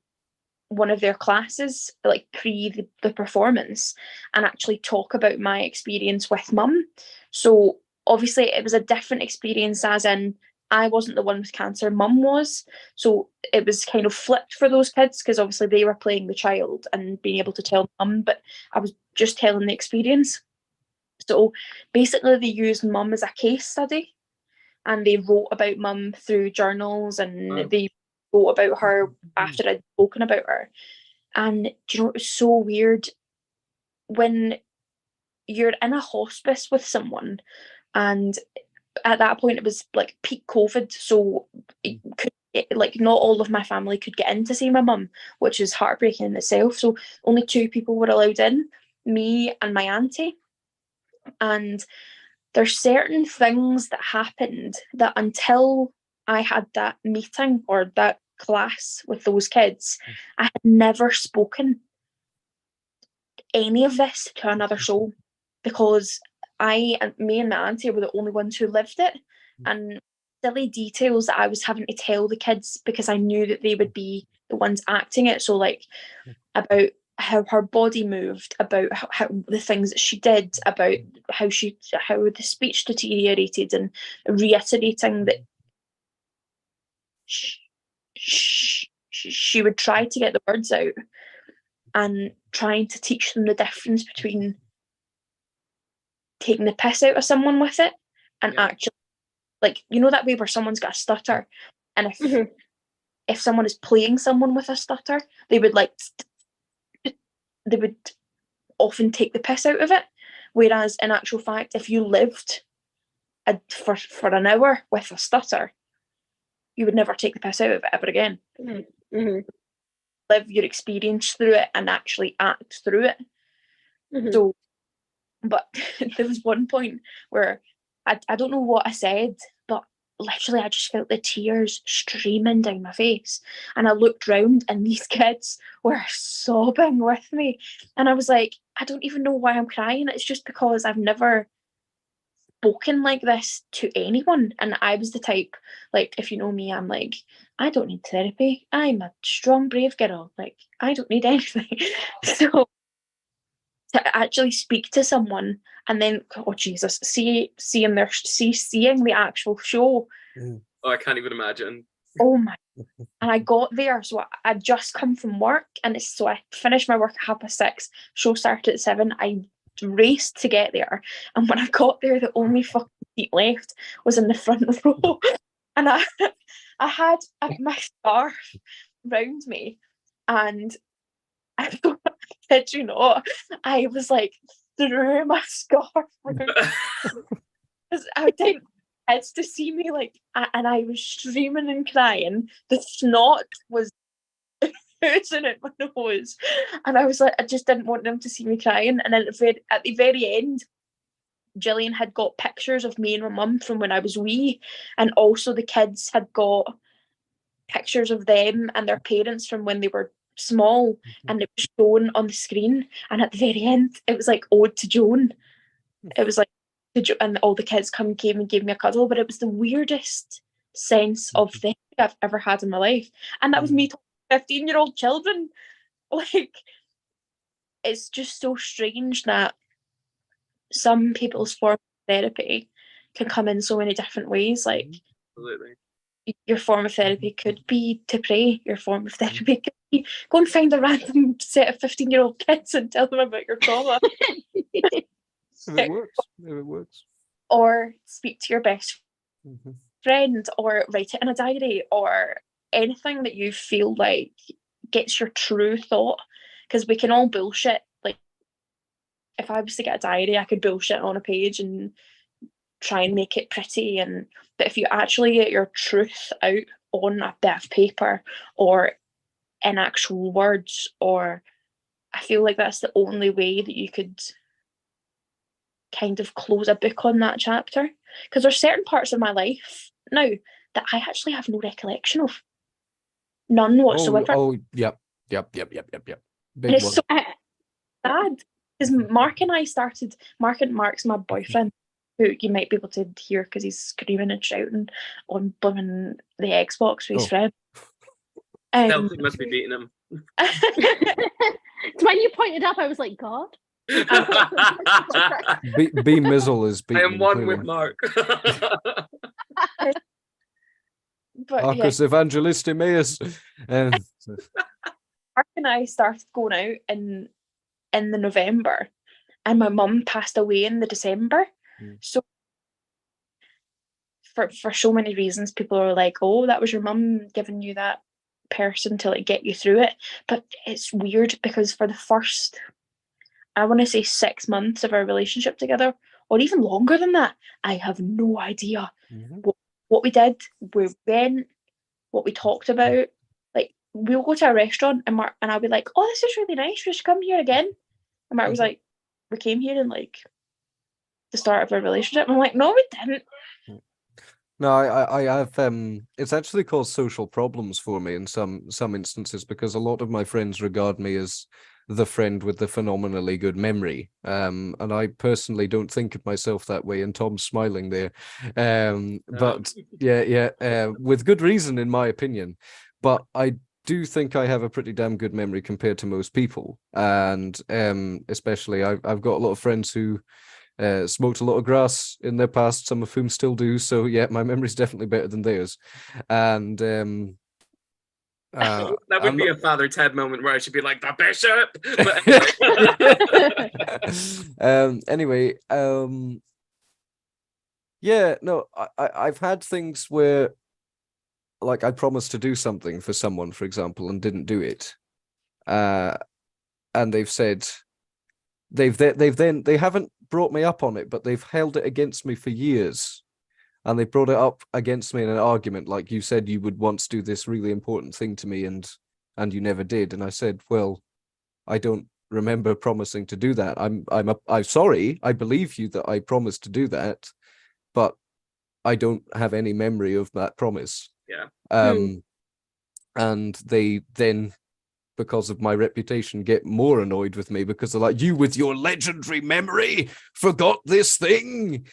one of their classes, like pre the performance, and actually talk about my experience with mum. So obviously it was a different experience, as in I wasn't the one with cancer, mum was. So it was kind of flipped for those kids, because obviously they were playing the child and being able to tell mum, but I was just telling the experience. So basically they used mum as a case study, and they wrote about mum through journals, and they wrote about her after I'd spoken about her. And do you know, it was so weird when you're in a hospice with someone, and at that point it was like peak COVID, so not all of my family could get in to see my mum, which is heartbreaking in itself. So only 2 people were allowed in, me and my auntie. And there's certain things that happened that until I had that meeting or that class with those kids, I had never spoken any of this to another soul, because me and my auntie were the only ones who lived it, and silly details that I was having to tell the kids because I knew that they would be the ones acting it. So like about how her body moved, about how the things that she did, about how the speech deteriorated, and reiterating that she would try to get the words out, and trying to teach them the difference between taking the piss out of someone with it and actually, like, you know, that way where someone's got a stutter, and if someone is playing someone with a stutter, they would often take the piss out of it, whereas in actual fact, if you lived for an hour with a stutter, you would never take the piss out of it ever again. Live your experience through it and actually act through it. So, but there was one point where I don't know what I said, but literally I just felt the tears streaming down my face, and I looked round and these kids were sobbing with me, and I was like, I don't even know why I'm crying. It's just because I've never spoken like this to anyone, and I was the type, like, if you know me, I'm like, I don't need therapy, I'm a strong brave girl, like I don't need anything. So to actually speak to someone and then, oh Jesus, seeing the actual show. Oh, I can't even imagine. Oh my. And I got there, so I'd just come from work, and so I finished my work at 6:30, show started at 7. I raced to get there, and when I got there, the only fucking seat left was in the front row, and I had my scarf round me, and I kid you not, I was like threw my scarf around because I didn't kids to see me, like, and I was screaming and crying. The snot was oozing out my nose, and I was like, I just didn't want them to see me crying. And then at the very end, Gillian had got pictures of me and my mum from when I was wee, and also the kids had got pictures of them and their parents from when they were small, and it was shown on the screen. And at the very end, it was like ode to Joan. It was like, and all the kids came and gave me a cuddle, but it was the weirdest sense of therapy I've ever had in my life. And that was me talking to 15-year-old children. Like, it's just so strange that some people's form of therapy can come in so many different ways. Like, absolutely, your form of therapy could be to pray. Your form of therapy could be go and find a random set of 15-year-old kids and tell them about your trauma. If it works. Or speak to your best friend, or write it in a diary, or anything that you feel like gets your true thought. Because we can all bullshit. Like, if I was to get a diary, I could bullshit on a page and try and make it pretty, but if you actually get your truth out on a bit of paper or in actual words, or I feel like that's the only way that you could kind of close a book on that chapter. Because there's certain parts of my life now that I actually have no recollection of, none whatsoever. Yep. And it's so sad because Mark's my boyfriend, who you might be able to hear because he's screaming and shouting on blooming the Xbox with his friend. Celtic must be beating him. When you pointed up, I was like, God. B Mizzle is beating. I am one with Mark. Marcus Evangelisti Meus. Mark and I started going out in the November, and my mum passed away in the December. So for so many reasons, people are like, oh, that was your mum giving you that person to like get you through it. But it's weird because for the first, I want to say 6 months of our relationship together, or even longer than that, I have no idea what we did, where we went, what we talked about. Like, we'll go to a restaurant and I'll be like, oh, this is really nice, we should come here again. And Mark was like, we came here in like the start of our relationship. And I'm like, no, we didn't. No, I have. It's actually caused social problems for me in some instances, because a lot of my friends regard me as the friend with the phenomenally good memory. And I personally don't think of myself that way, and Tom's smiling there. But with good reason, in my opinion. But I do think I have a pretty damn good memory compared to most people. And especially, I've got a lot of friends who smoked a lot of grass in their past, some of whom still do. So yeah, my memory's definitely better than theirs. And that would be a Father Ted moment where I should be like, the bishop. Anyway, yeah, no, I've had things where, like, I promised to do something for someone, for example, and didn't do it, and they've said they haven't brought me up on it, but they've held it against me for years. And they brought it up against me in an argument, like, you said you would once do this really important thing to me, and you never did. And I said, well, I don't remember promising to do that. I'm sorry. I believe you that I promised to do that, but I don't have any memory of that promise. Yeah. And they then, because of my reputation, get more annoyed with me because they're like, you with your legendary memory forgot this thing.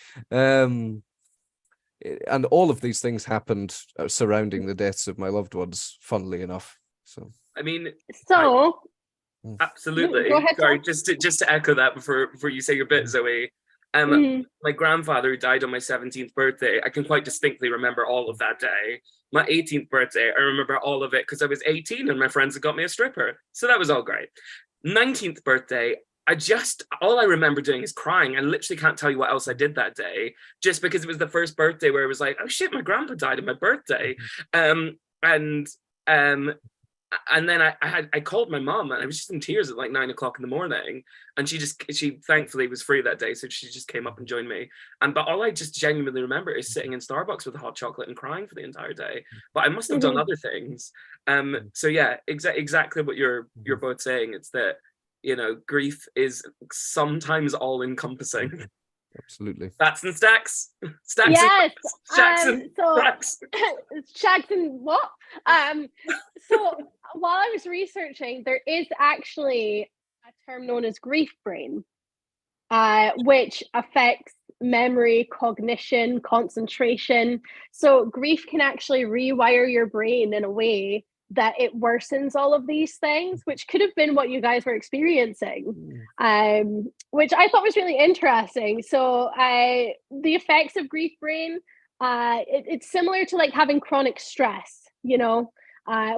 And all of these things happened surrounding the deaths of my loved ones, funnily enough. So I mean, Go absolutely. ahead, Sorry, Tom. just to echo that before you say your bit, Zoe. My grandfather died on my 17th birthday. I can quite distinctly remember all of that day. My 18th birthday, I remember all of it because I was 18 and my friends had got me a stripper. So that was all great. 19th birthday, all I remember doing is crying. I literally can't tell you what else I did that day, just because it was the first birthday where it was like, oh shit, my grandpa died on my birthday. And then I called my mom, and I was just in tears at like 9 o'clock in the morning. And she thankfully was free that day, so she just came up and joined me. But all I just genuinely remember is sitting in Starbucks with a hot chocolate and crying for the entire day. But I must have done other things. So yeah, exactly what you're both saying. It's that, you know, grief is sometimes all encompassing. absolutely. That's and stacks. Yes. Stacks. Shags and what? So while I was researching, there is actually a term known as grief brain, which affects memory, cognition, concentration. So grief can actually rewire your brain in a way that it worsens all of these things, which could have been what you guys were experiencing, which I thought was really interesting. So the effects of grief brain, it's similar to like having chronic stress, you know,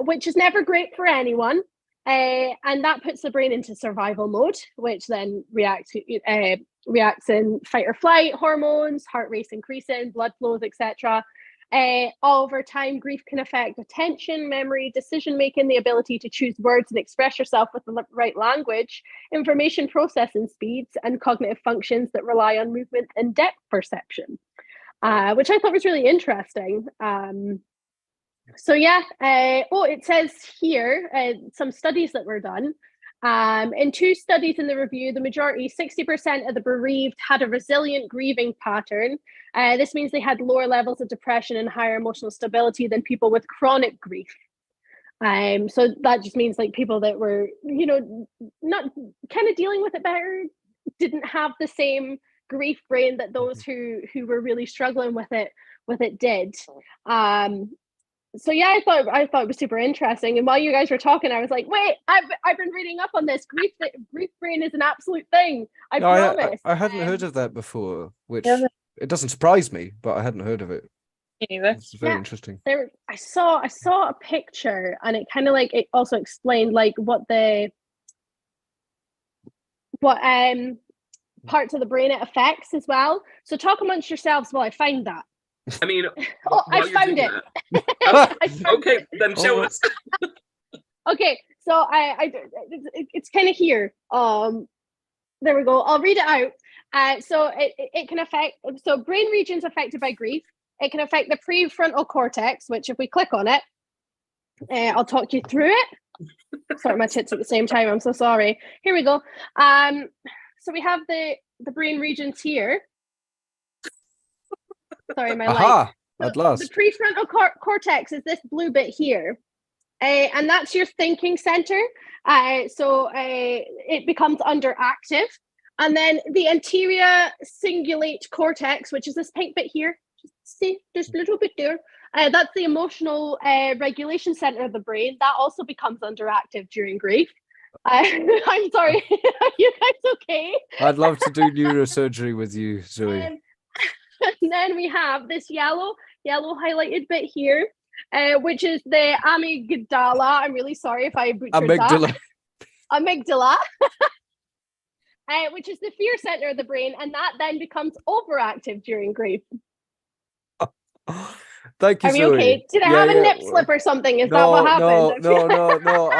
which is never great for anyone. And that puts the brain into survival mode, which then reacts in fight or flight hormones, heart rate's increasing, blood flows, etc. Over time, grief can affect attention, memory, decision-making, the ability to choose words and express yourself with the right language, information processing speeds, and cognitive functions that rely on movement and depth perception, which I thought was really interesting. So yeah, it says here, some studies that were done. In 2 studies in the review, the majority, 60% of the bereaved had a resilient grieving pattern. This means they had lower levels of depression and higher emotional stability than people with chronic grief. So that just means like people that were, you know, not kind of dealing with it better, didn't have the same grief brain that those who were really struggling with it did. So yeah, I thought it was super interesting. And while you guys were talking, I was like, wait, I've been reading up on this. Grief brain is an absolute thing. I promise. I hadn't heard of that before, which it doesn't surprise me, but I hadn't heard of it. It's very interesting. I saw a picture, and it kind of like it also explained like what parts of the brain it affects as well. So talk amongst yourselves while I find that. I mean, I found it. Okay, then show us. Okay, so it's kind of here. There we go. I'll read it out. So it can affect. So brain regions affected by grief. It can affect the prefrontal cortex, which if we click on it, I'll talk you through it. Sorry, my tits at the same time. I'm so sorry. Here we go. So we have the brain regions here. Sorry, my light. At last. The prefrontal cortex is this blue bit here. and that's your thinking center. So it becomes underactive. And then the anterior cingulate cortex, which is this pink bit here. Just see, there's a little bit there. That's the emotional regulation center of the brain. That also becomes underactive during grief. I'm sorry, are you guys okay? I'd love to do neurosurgery with you, Zoe. And then we have this yellow highlighted bit here, which is the amygdala. I'm really sorry if I butchered that. Amygdala. Which is the fear center of the brain, and that then becomes overactive during grief. Thank you, Are we Zoe. okay? Did I have a nip slip or something? Is that what happened? No.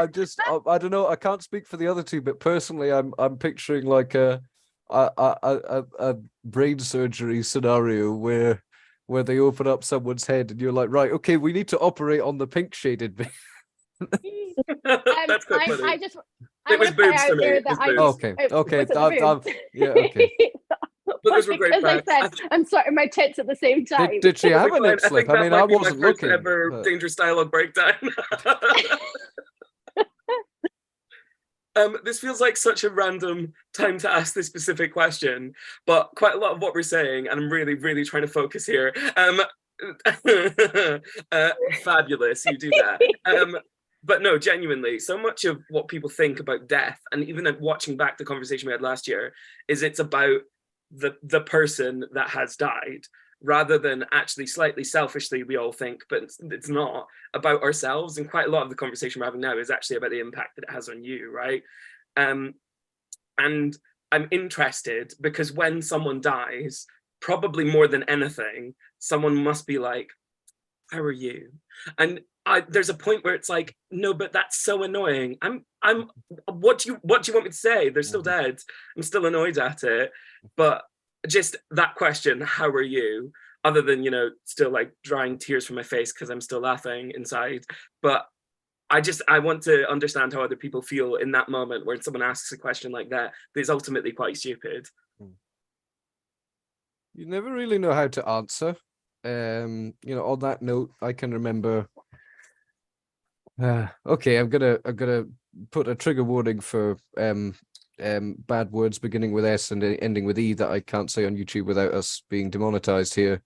I don't know. I can't speak for the other two, but personally, I'm picturing like a brain surgery scenario where they open up someone's head and you're like, right, okay, we need to operate on the pink shaded bit. That's quite funny. I was boobs to me. Okay. Yeah, okay. But those were great facts. I said, I'm sorry, my tits at the same time. Did she have a nip slip? I mean, I wasn't looking. Ever dangerous dialogue breakdown. This feels like such a random time to ask this specific question, but quite a lot of what we're saying, and I'm really, really trying to focus here. Fabulous, you do that. But no, genuinely, so much of what people think about death, and even watching back the conversation we had last year, is it's about the person that has died, rather than actually slightly selfishly, we all think, but it's not, about ourselves. And quite a lot of the conversation we're having now is actually about the impact that it has on you, right? And I'm interested because when someone dies, probably more than anything, someone must be like, how are you? And there's a point where it's like, no, but that's so annoying. What do you want me to say? They're still dead. I'm still annoyed at it. But just that question, how are you? Other than, still like drying tears from my face because I'm still laughing inside. But I want to understand how other people feel in that moment where someone asks a question like that is ultimately quite stupid. You never really know how to answer. On that note, I can remember. Okay, I'm gonna put a trigger warning for bad words beginning with S and ending with E that I can't say on YouTube without us being demonetized here.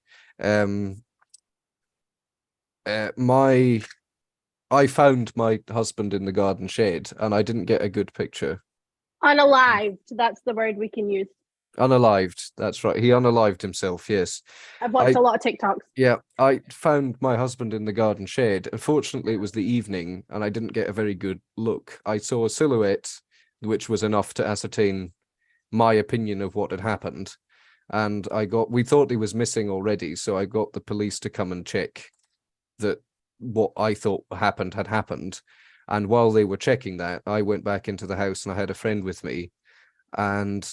I found my husband in the garden shed and I didn't get a good picture. Unalived, that's the word we can use. Unalived, that's right. He unalived himself, yes. I've watched a lot of TikToks. Yeah, I found my husband in the garden shed. Unfortunately, it was the evening and I didn't get a very good look. I saw a silhouette, which was enough to ascertain my opinion of what had happened. And we thought he was missing already, so I got the police to come and check that what I thought happened had happened. And while they were checking that, I went back into the house and I had a friend with me. And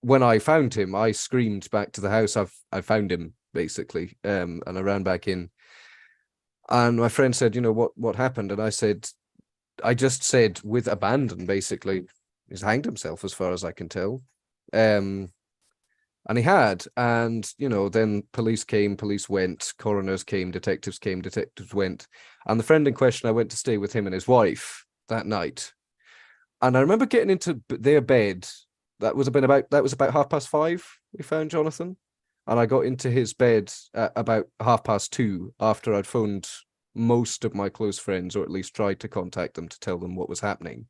when I found him, I screamed back to the house, I found him, basically, and I ran back in. And my friend said, what happened? And I just said with abandon, basically, he's hanged himself as far as I can tell. And he had, and, then police came, police went, coroners came, detectives went. And the friend in question, I went to stay with him and his wife that night. And I remember getting into their bed. That was about 5:30. We found Jonathan, and I got into his bed at about 2:30 after I'd phoned most of my close friends, or at least tried to contact them to tell them what was happening.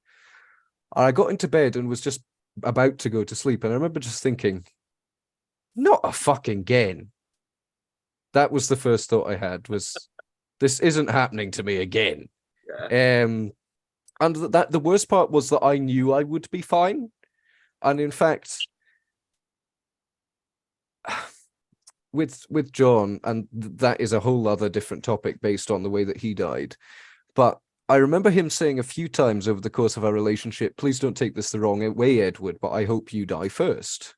And I got into bed and was just about to go to sleep, and I remember just thinking, not a fucking again. That was the first thought I had, was this isn't happening to me again. Yeah. And that the worst part was that I knew I would be fine. And in fact, with John, and that is a whole other different topic based on the way that he died. But I remember him saying a few times over the course of our relationship, please don't take this the wrong way, Edward, but I hope you die first.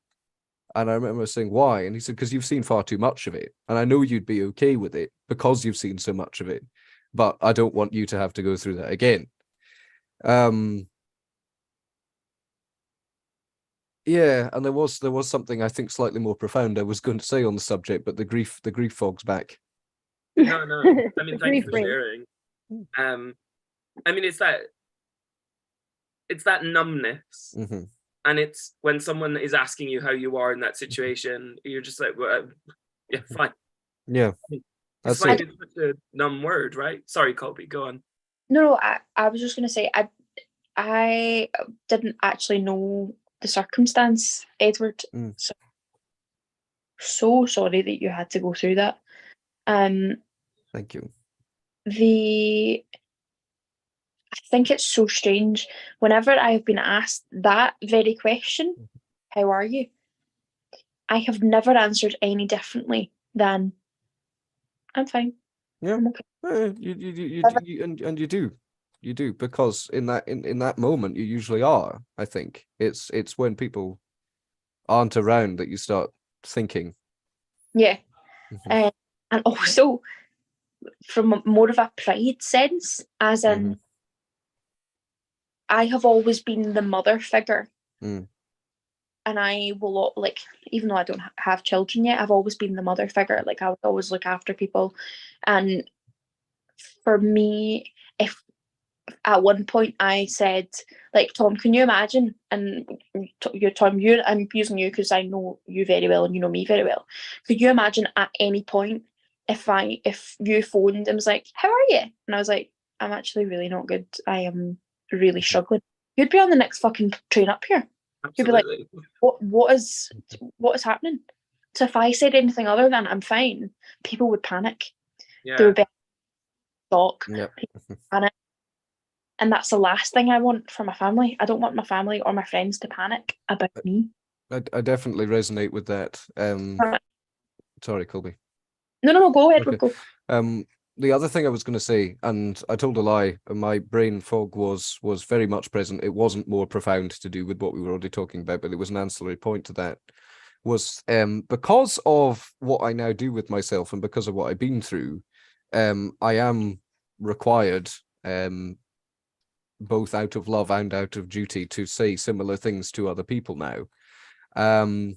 And I remember saying, why? And he said, because you've seen far too much of it. And I know you'd be okay with it because you've seen so much of it. But I don't want you to have to go through that again. Yeah, and there was something I think slightly more profound I was going to say on the subject, but the grief fog's back. No. I mean, thank you for sharing. I mean, it's that numbness. Mm-hmm. And it's when someone is asking you how you are in that situation, you're just like, well, yeah, fine. Yeah. It's fine. It's such a numb word, right? Sorry, Colby, go on. No, I was just going to say, I didn't actually know the circumstance, Edward. So sorry that you had to go through that. Thank you. I think it's so strange. Whenever I've been asked that very question, how are you? I have never answered any differently than, I'm fine. Yeah. I'm okay. You do, because in that moment you usually are. I think it's when people aren't around that you start thinking. Yeah. And also from more of a pride sense, as in I have always been the mother figure. And I will, like, even though I don't have children yet, I've always been the mother figure. Like, I would always look after people. And for me, if at one point I said, like, Tom, can you imagine? And Tom, I'm using you because I know you very well and you know me very well. Could you imagine at any point if you phoned and was like, how are you? And I was like, I'm actually really not good. I am really struggling. You'd be on the next fucking train up here. Absolutely. You'd be like, what is happening? So if I said anything other than I'm fine, people would panic. Yeah. There would be shock. Yep. People would panic. And that's the last thing I want for my family. I don't want my family or my friends to panic about me. I definitely resonate with that. Sorry, Colby. No, go ahead. Okay. Go. The other thing I was going to say, and I told a lie, my brain fog was very much present. It wasn't more profound to do with what we were already talking about, but it was an ancillary point to that. Was because of what I now do with myself and because of what I've been through, I am required, both out of love and out of duty, to say similar things to other people now. And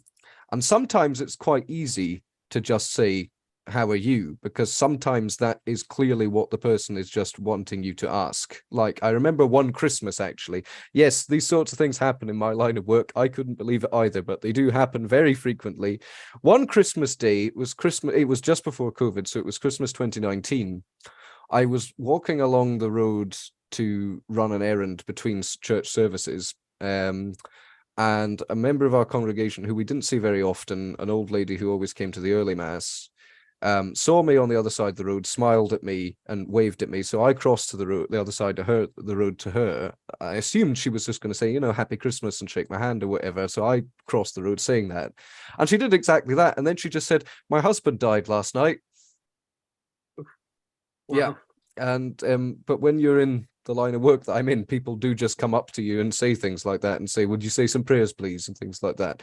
sometimes it's quite easy to just say, how are you? Because sometimes that is clearly what the person is just wanting you to ask. Like, I remember one Christmas, actually. Yes, these sorts of things happen in my line of work. I couldn't believe it either, but they do happen very frequently. One Christmas day, it was just before COVID, so it was Christmas 2019. I was walking along the road to run an errand between church services. And a member of our congregation, who we didn't see very often, an old lady who always came to the early mass, saw me on the other side of the road, smiled at me and waved at me. So I crossed to the other side of the road to her. I assumed she was just going to say, Happy Christmas and shake my hand or whatever. So I crossed the road saying that. And she did exactly that. And then she just said, my husband died last night. Wow. Yeah. And but when you're in the line of work that I'm in, people do just come up to you and say things like that and say, would you say some prayers, please? And things like that.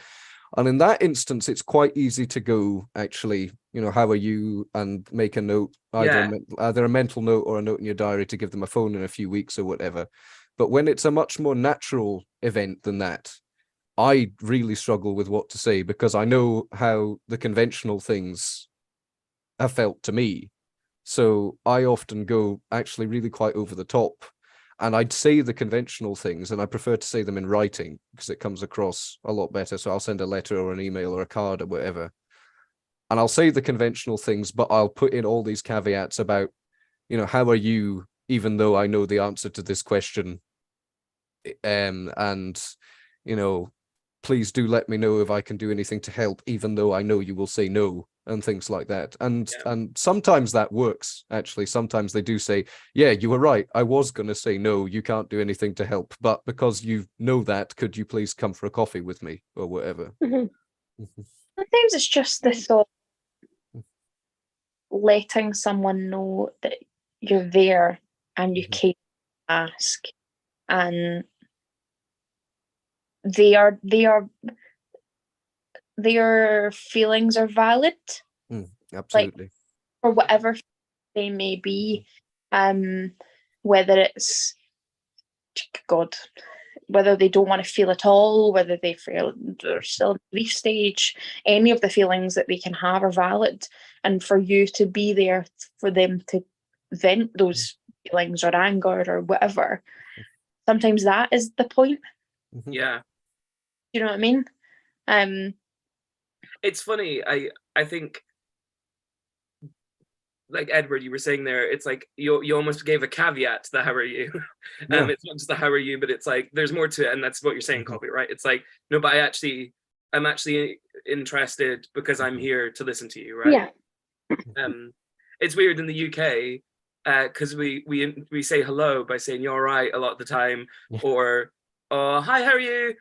And in that instance, it's quite easy to go, actually, how are you? And make a note, either a mental note or a note in your diary to give them a phone in a few weeks or whatever. But when it's a much more natural event than that, I really struggle with what to say, because I know how the conventional things have felt to me. So I often go actually really quite over the top. And I'd say the conventional things, and I prefer to say them in writing because it comes across a lot better. So I'll send a letter or an email or a card or whatever. And I'll say the conventional things, but I'll put in all these caveats about, how are you, even though I know the answer to this question. And, please do let me know if I can do anything to help, even though I know you will say no, and things like that. And sometimes that works, actually. Sometimes they do say, yeah, you were right. I was going to say no, you can't do anything to help. But because you know that, could you please come for a coffee with me or whatever? Sometimes it's just the thought, letting someone know that you're there and you can ask, and their feelings are valid. Absolutely. Like, for whatever they may be, whether it's whether they don't want to feel at all, whether they feel they're still in the grief stage, any of the feelings that they can have are valid. And for you to be there for them to vent those feelings or anger or whatever, sometimes that is the point. Yeah. You know what I mean? It's funny. I think, like Edward, you were saying there, it's like you almost gave a caveat to the how are you. Yeah. It's not just the how are you, but it's like there's more to it, and that's what you're saying, Colby, right? It's like, no, but I'm actually interested because I'm here to listen to you, right? Yeah. It's weird in the UK because we say hello by saying you're all right a lot of the time, or oh hi, how are you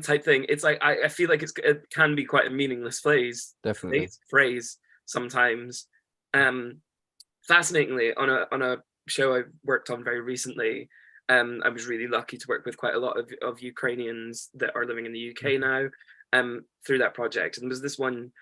type thing. It's like I feel like it can be quite a meaningless Definitely. phrase sometimes. Fascinatingly, on a show I worked on very recently, I was really lucky to work with quite a lot of Ukrainians that are living in the UK now, through that project. And there was this one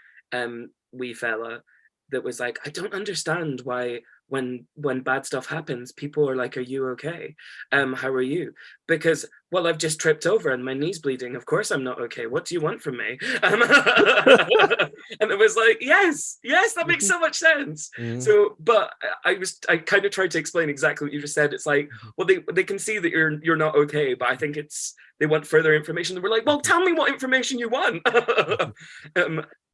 wee fella that was like, I don't understand why when bad stuff happens, people are like, are you okay? How are you? Because, well, I've just tripped over and my knee's bleeding. Of course I'm not okay. What do you want from me? And it was like, yes, that makes so much sense. So, but I kind of tried to explain exactly what you just said. It's like, well, they can see that you're not okay, but I think they want further information. They were like, well, tell me what information you want.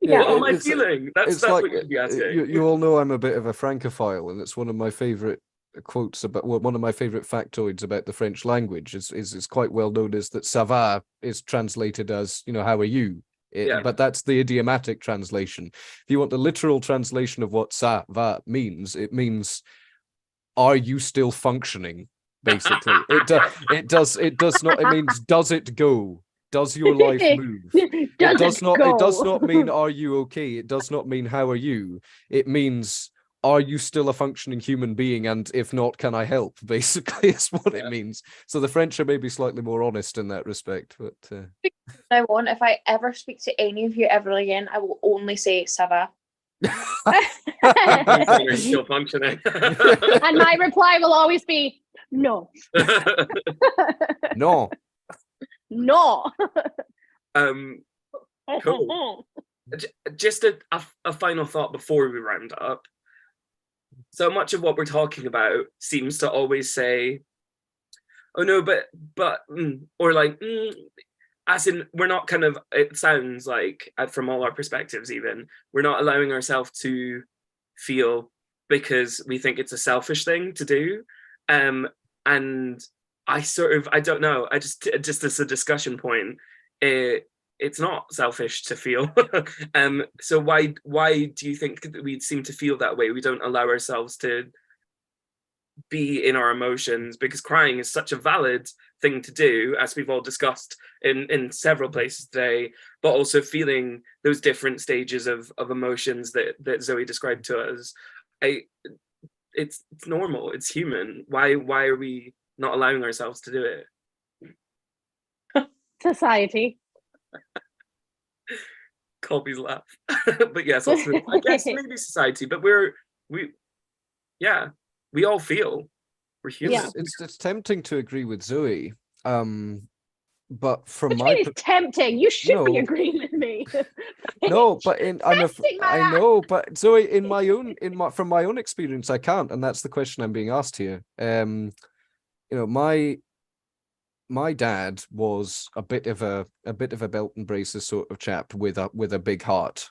What am I feeling? That's like, what you'd be asking. You all know I'm a bit of a Francophile, and it's one of my favorite quotes about, well, one of my favorite factoids about the French language is quite well known as that ça va is translated as, how are you? But that's the idiomatic translation. If you want the literal translation of what ça va means, it means, are you still functioning? Basically, it does not. It means, does it go? Does your life move? It does not mean, are you okay? It does not mean, how are you? It means, are you still a functioning human being? And if not, can I help? Basically, is what it means. So the French are maybe slightly more honest in that respect. But I won't. If I ever speak to any of you ever again, I will only say ça va. You're still functioning. And my reply will always be no. No. No. Cool. Just a final thought before we round up. So much of what we're talking about seems to always say, oh no, but or like, as in, we're not kind of, it sounds like, from all our perspectives even, we're not allowing ourselves to feel because we think it's a selfish thing to do. And I don't know, I just as a discussion point, it's not selfish to feel. So why do you think that we seem to feel that way? We don't allow ourselves to be in our emotions, because crying is such a valid thing to do, as we've all discussed in several places today, but also feeling those different stages of emotions that Zoe described to us. It's normal, it's human. Why are we not allowing ourselves to do it? Society. Colby's laugh. But yes, also, I guess maybe society, but we all feel. We're human. Yeah. It's tempting to agree with Zoe, but from What my it's tempting. You should be agreeing with me. No, but I know, but Zoe, from my own experience, I can't, and that's the question I'm being asked here. My dad was a bit of a belt and braces sort of chap with a big heart,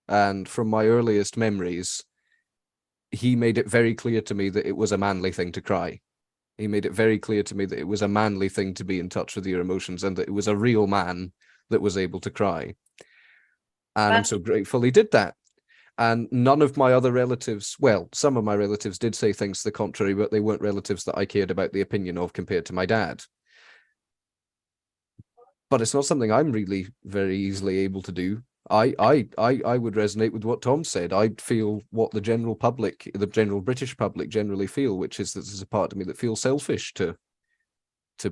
and from my earliest memories, he made it very clear to me that it was a manly thing to cry. He made it very clear to me that it was a manly thing to be in touch with your emotions, and that it was a real man that was able to cry. And I'm so grateful he did that. And none of my other relatives, well, some of my relatives did say things to the contrary, but they weren't relatives that I cared about the opinion of compared to my dad. But it's not something I'm really very easily able to do. I would resonate with what Tom said. I'd feel what the general public, the general British public generally feel, which is that there's a part of me that feels selfish to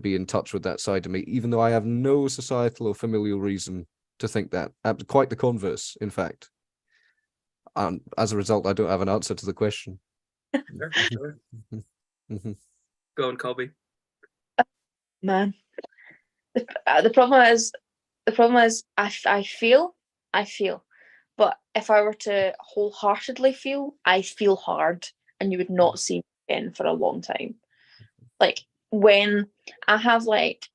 be in touch with that side of me, even though I have no societal or familial reason to think that. Quite the converse, in fact. And as a result, I don't have an answer to the question. Sure. Go on, Colby. Man, the problem is I feel, but if I were to wholeheartedly feel, I feel hard, and you would not see me again for a long time. Like when I have like,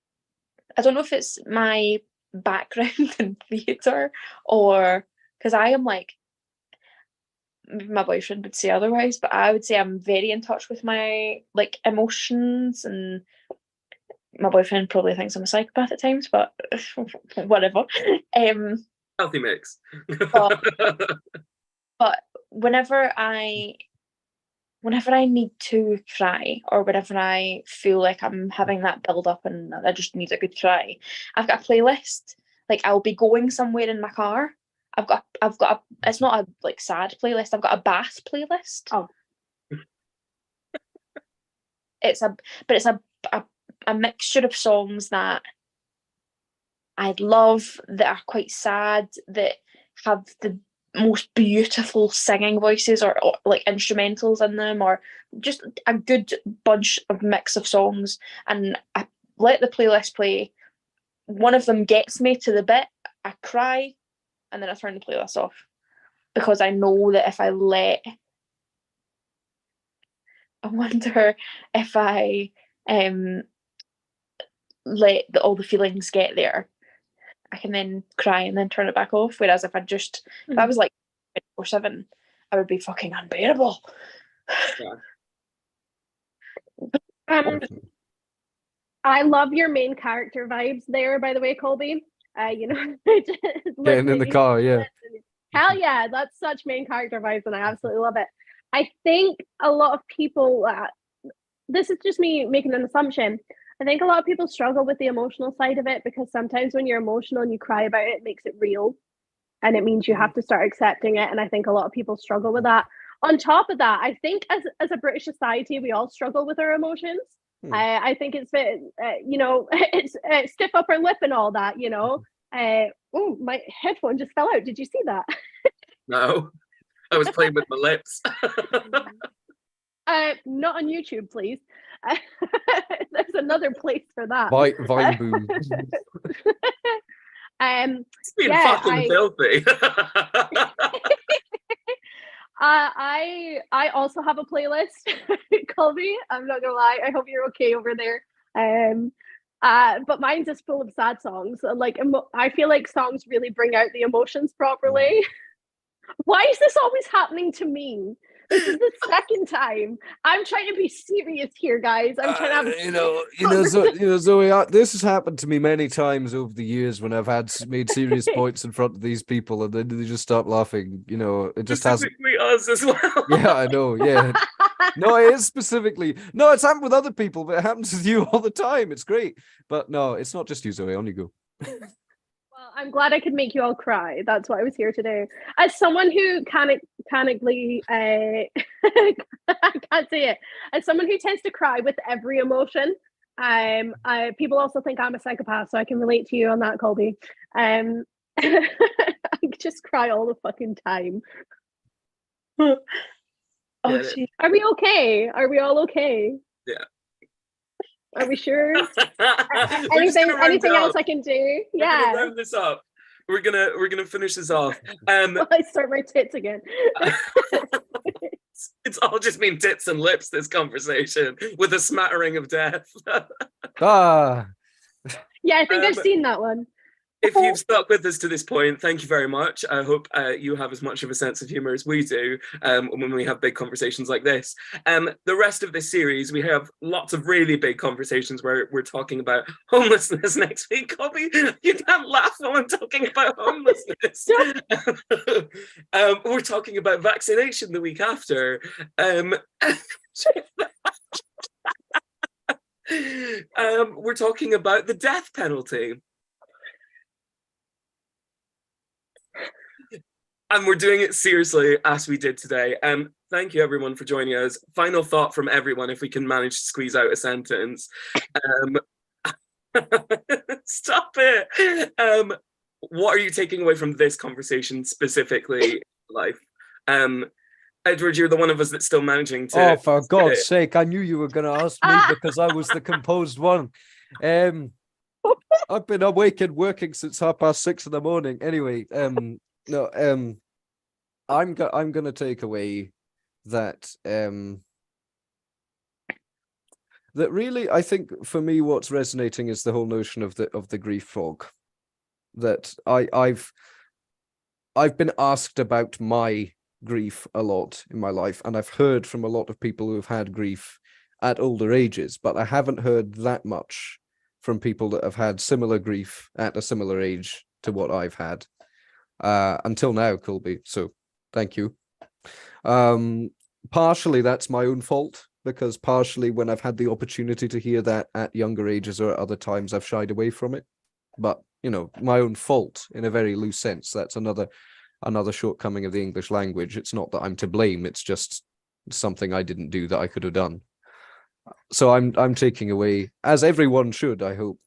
I don't know if it's my background in theatre or because I am like, my boyfriend would say otherwise, but I would say I'm very in touch with my like emotions, and my boyfriend probably thinks I'm a psychopath at times, but whatever. Healthy mix. But whenever I need to cry, or whenever I feel like I'm having that build up and I just need a good cry, I've got a playlist. Like I'll be going somewhere in my car. It's not a like sad playlist. I've got a bass playlist. Oh. It's a mixture of songs that I love, that are quite sad, that have the most beautiful singing voices, or like instrumentals in them, or just a good bunch of mix of songs, and I let the playlist play. One of them gets me to the bit, I cry, and then I turn the playlist off, because I know that if I wonder if I let all the feelings get there, I can then cry and then turn it back off. Whereas if I was like 24/7, I would be fucking unbearable. Yeah. I love your main character vibes there, by the way, Colby. Getting in the car, yeah. Hell yeah, that's such main character vibes, and I absolutely love it. I think a lot of people, this is just me making an assumption, I think a lot of people struggle with the emotional side of it, because sometimes when you're emotional and you cry about it, it makes it real, and it means you have to start accepting it, and I think a lot of people struggle with that. On top of that, I think as a British society, we all struggle with our emotions. I think it's it's stiff upper lip and all that, oh, my headphone just fell out. Did you see that? No, I was playing with my lips. Not on YouTube, please. There's another place for that. Vine boom. It's been fucking filthy. I also have a playlist, Colby. I'm not gonna lie. I hope you're okay over there. But mine's just full of sad songs. Like I feel like songs really bring out the emotions properly. Why is this always happening to me? This is the second time. I'm trying to be serious here, guys. I'm trying to have Zoe, this has happened to me many times over the years when I've made serious points in front of these people, and then they just stop laughing. It just hasn't. Us as well. Yeah, I know. Yeah, no, it is specifically. No, it's happened with other people, but it happens with you all the time. It's great, but no, it's not just you, Zoe. On you go. Well, I'm glad I could make you all cry. That's what I was here to do. As someone who canically, I can't say it. As someone who tends to cry with every emotion, people also think I'm a psychopath, so I can relate to you on that, Colby. I just cry all the fucking time. Oh, are we okay? Are we all okay? Yeah. Are we sure? anything else I can do? Yeah. We're gonna round this up. We're gonna finish this off. Well, I start my tits again. It's all just been tits and lips, this conversation, with a smattering of death. Ah. Yeah, I think I've seen that one. If you've stuck with us to this point, thank you very much. I hope you have as much of a sense of humour as we do when we have big conversations like this. The rest of this series, we have lots of really big conversations where we're talking about homelessness next week. Colby, you can't laugh while I'm talking about homelessness. We're talking about vaccination the week after. We're talking about the death penalty. And we're doing it seriously, as we did today. Thank you, everyone, for joining us. Final thought from everyone, if we can manage to squeeze out a sentence. Stop it. What are you taking away from this conversation specifically in life? Edward, you're the one of us that's still managing to... Oh, for God's sake, I knew you were going to ask me because I was the composed one. I've been awake and working since 6:30 in the morning. Anyway, I'm going to take away that that really, I think for me, what's resonating is the whole notion of the grief fog. That I've been asked about my grief a lot in my life, and I've heard from a lot of people who have had grief at older ages, but I haven't heard that much from people that have had similar grief at a similar age to what I've had until now, Colby. So thank you. Partially that's my own fault, because partially when I've had the opportunity to hear that at younger ages or at other times, I've shied away from it. But, you know, my own fault in a very loose sense. That's another shortcoming of the English language. It's not that I'm to blame. It's just something I didn't do that I could have done. So I'm taking away, as everyone should, I hope.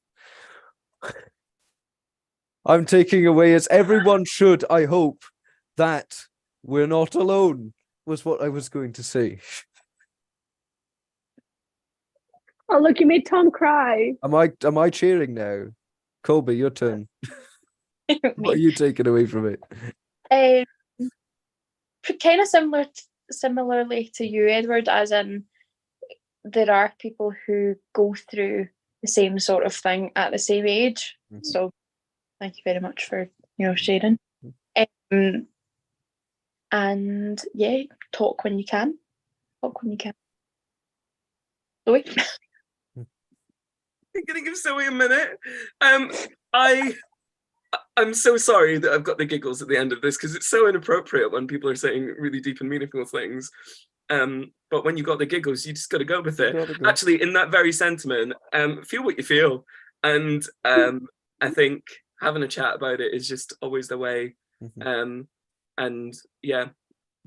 I'm taking away, as everyone should, I hope, that we're not alone, was what I was going to say. Oh, look, you made Tom cry. Am I cheering now? Colby, your turn. What are you taking away from it? Kind of similarly to you, Edward, as in there are people who go through the same sort of thing at the same age. Mm-hmm. So thank you very much for sharing. And yeah, talk when you can. Zoe? I'm gonna give Zoe a minute. I'm so sorry that I've got the giggles at the end of this, because it's so inappropriate when people are saying really deep and meaningful things. But when you got the giggles, you just got to go with it. Actually, in that very sentiment, feel what you feel, and I think having a chat about it is just always the way. Mm-hmm. And yeah,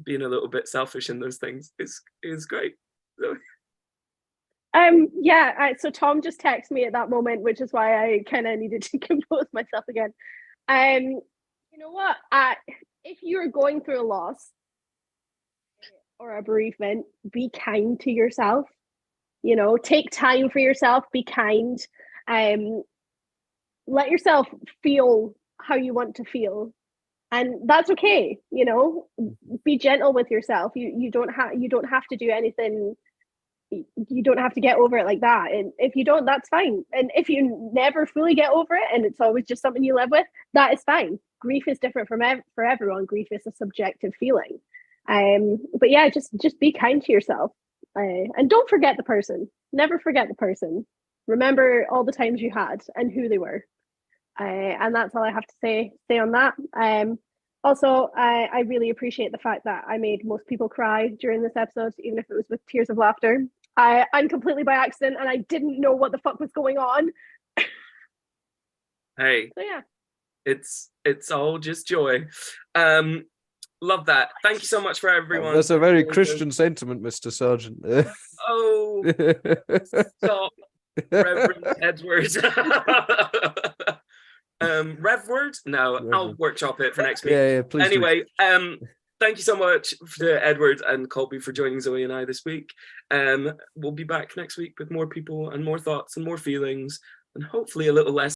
being a little bit selfish in those things is great. So. So Tom just texted me at that moment, which is why I kind of needed to compose myself again. You know what? If you're going through a loss or a bereavement, be kind to yourself. Take time for yourself, be kind. Let yourself feel how you want to feel. And that's okay, be gentle with yourself. You don't have to do anything. You don't have to get over it like that. And if you don't, that's fine. And if you never fully get over it and it's always just something you live with, that is fine. Grief is different for everyone. Grief is a subjective feeling. But yeah, just be kind to yourself. And don't forget the person. Never forget the person. Remember all the times you had and who they were. And that's all I have to say on that. Also, I really appreciate the fact that I made most people cry during this episode, even if it was with tears of laughter. I'm completely by accident, and I didn't know what the fuck was going on. Hey, so yeah, it's all just joy. Love that. Thank you so much for everyone. That's a very Christian sentiment, Mr. Sergeant. Oh, stop, Reverend Edward. Rev word? No, Reverend. I'll workshop it for next week. Yeah, please. Anyway, thank you so much to Edward and Colby for joining Zoe and I this week. We'll be back next week with more people and more thoughts and more feelings, and hopefully a little less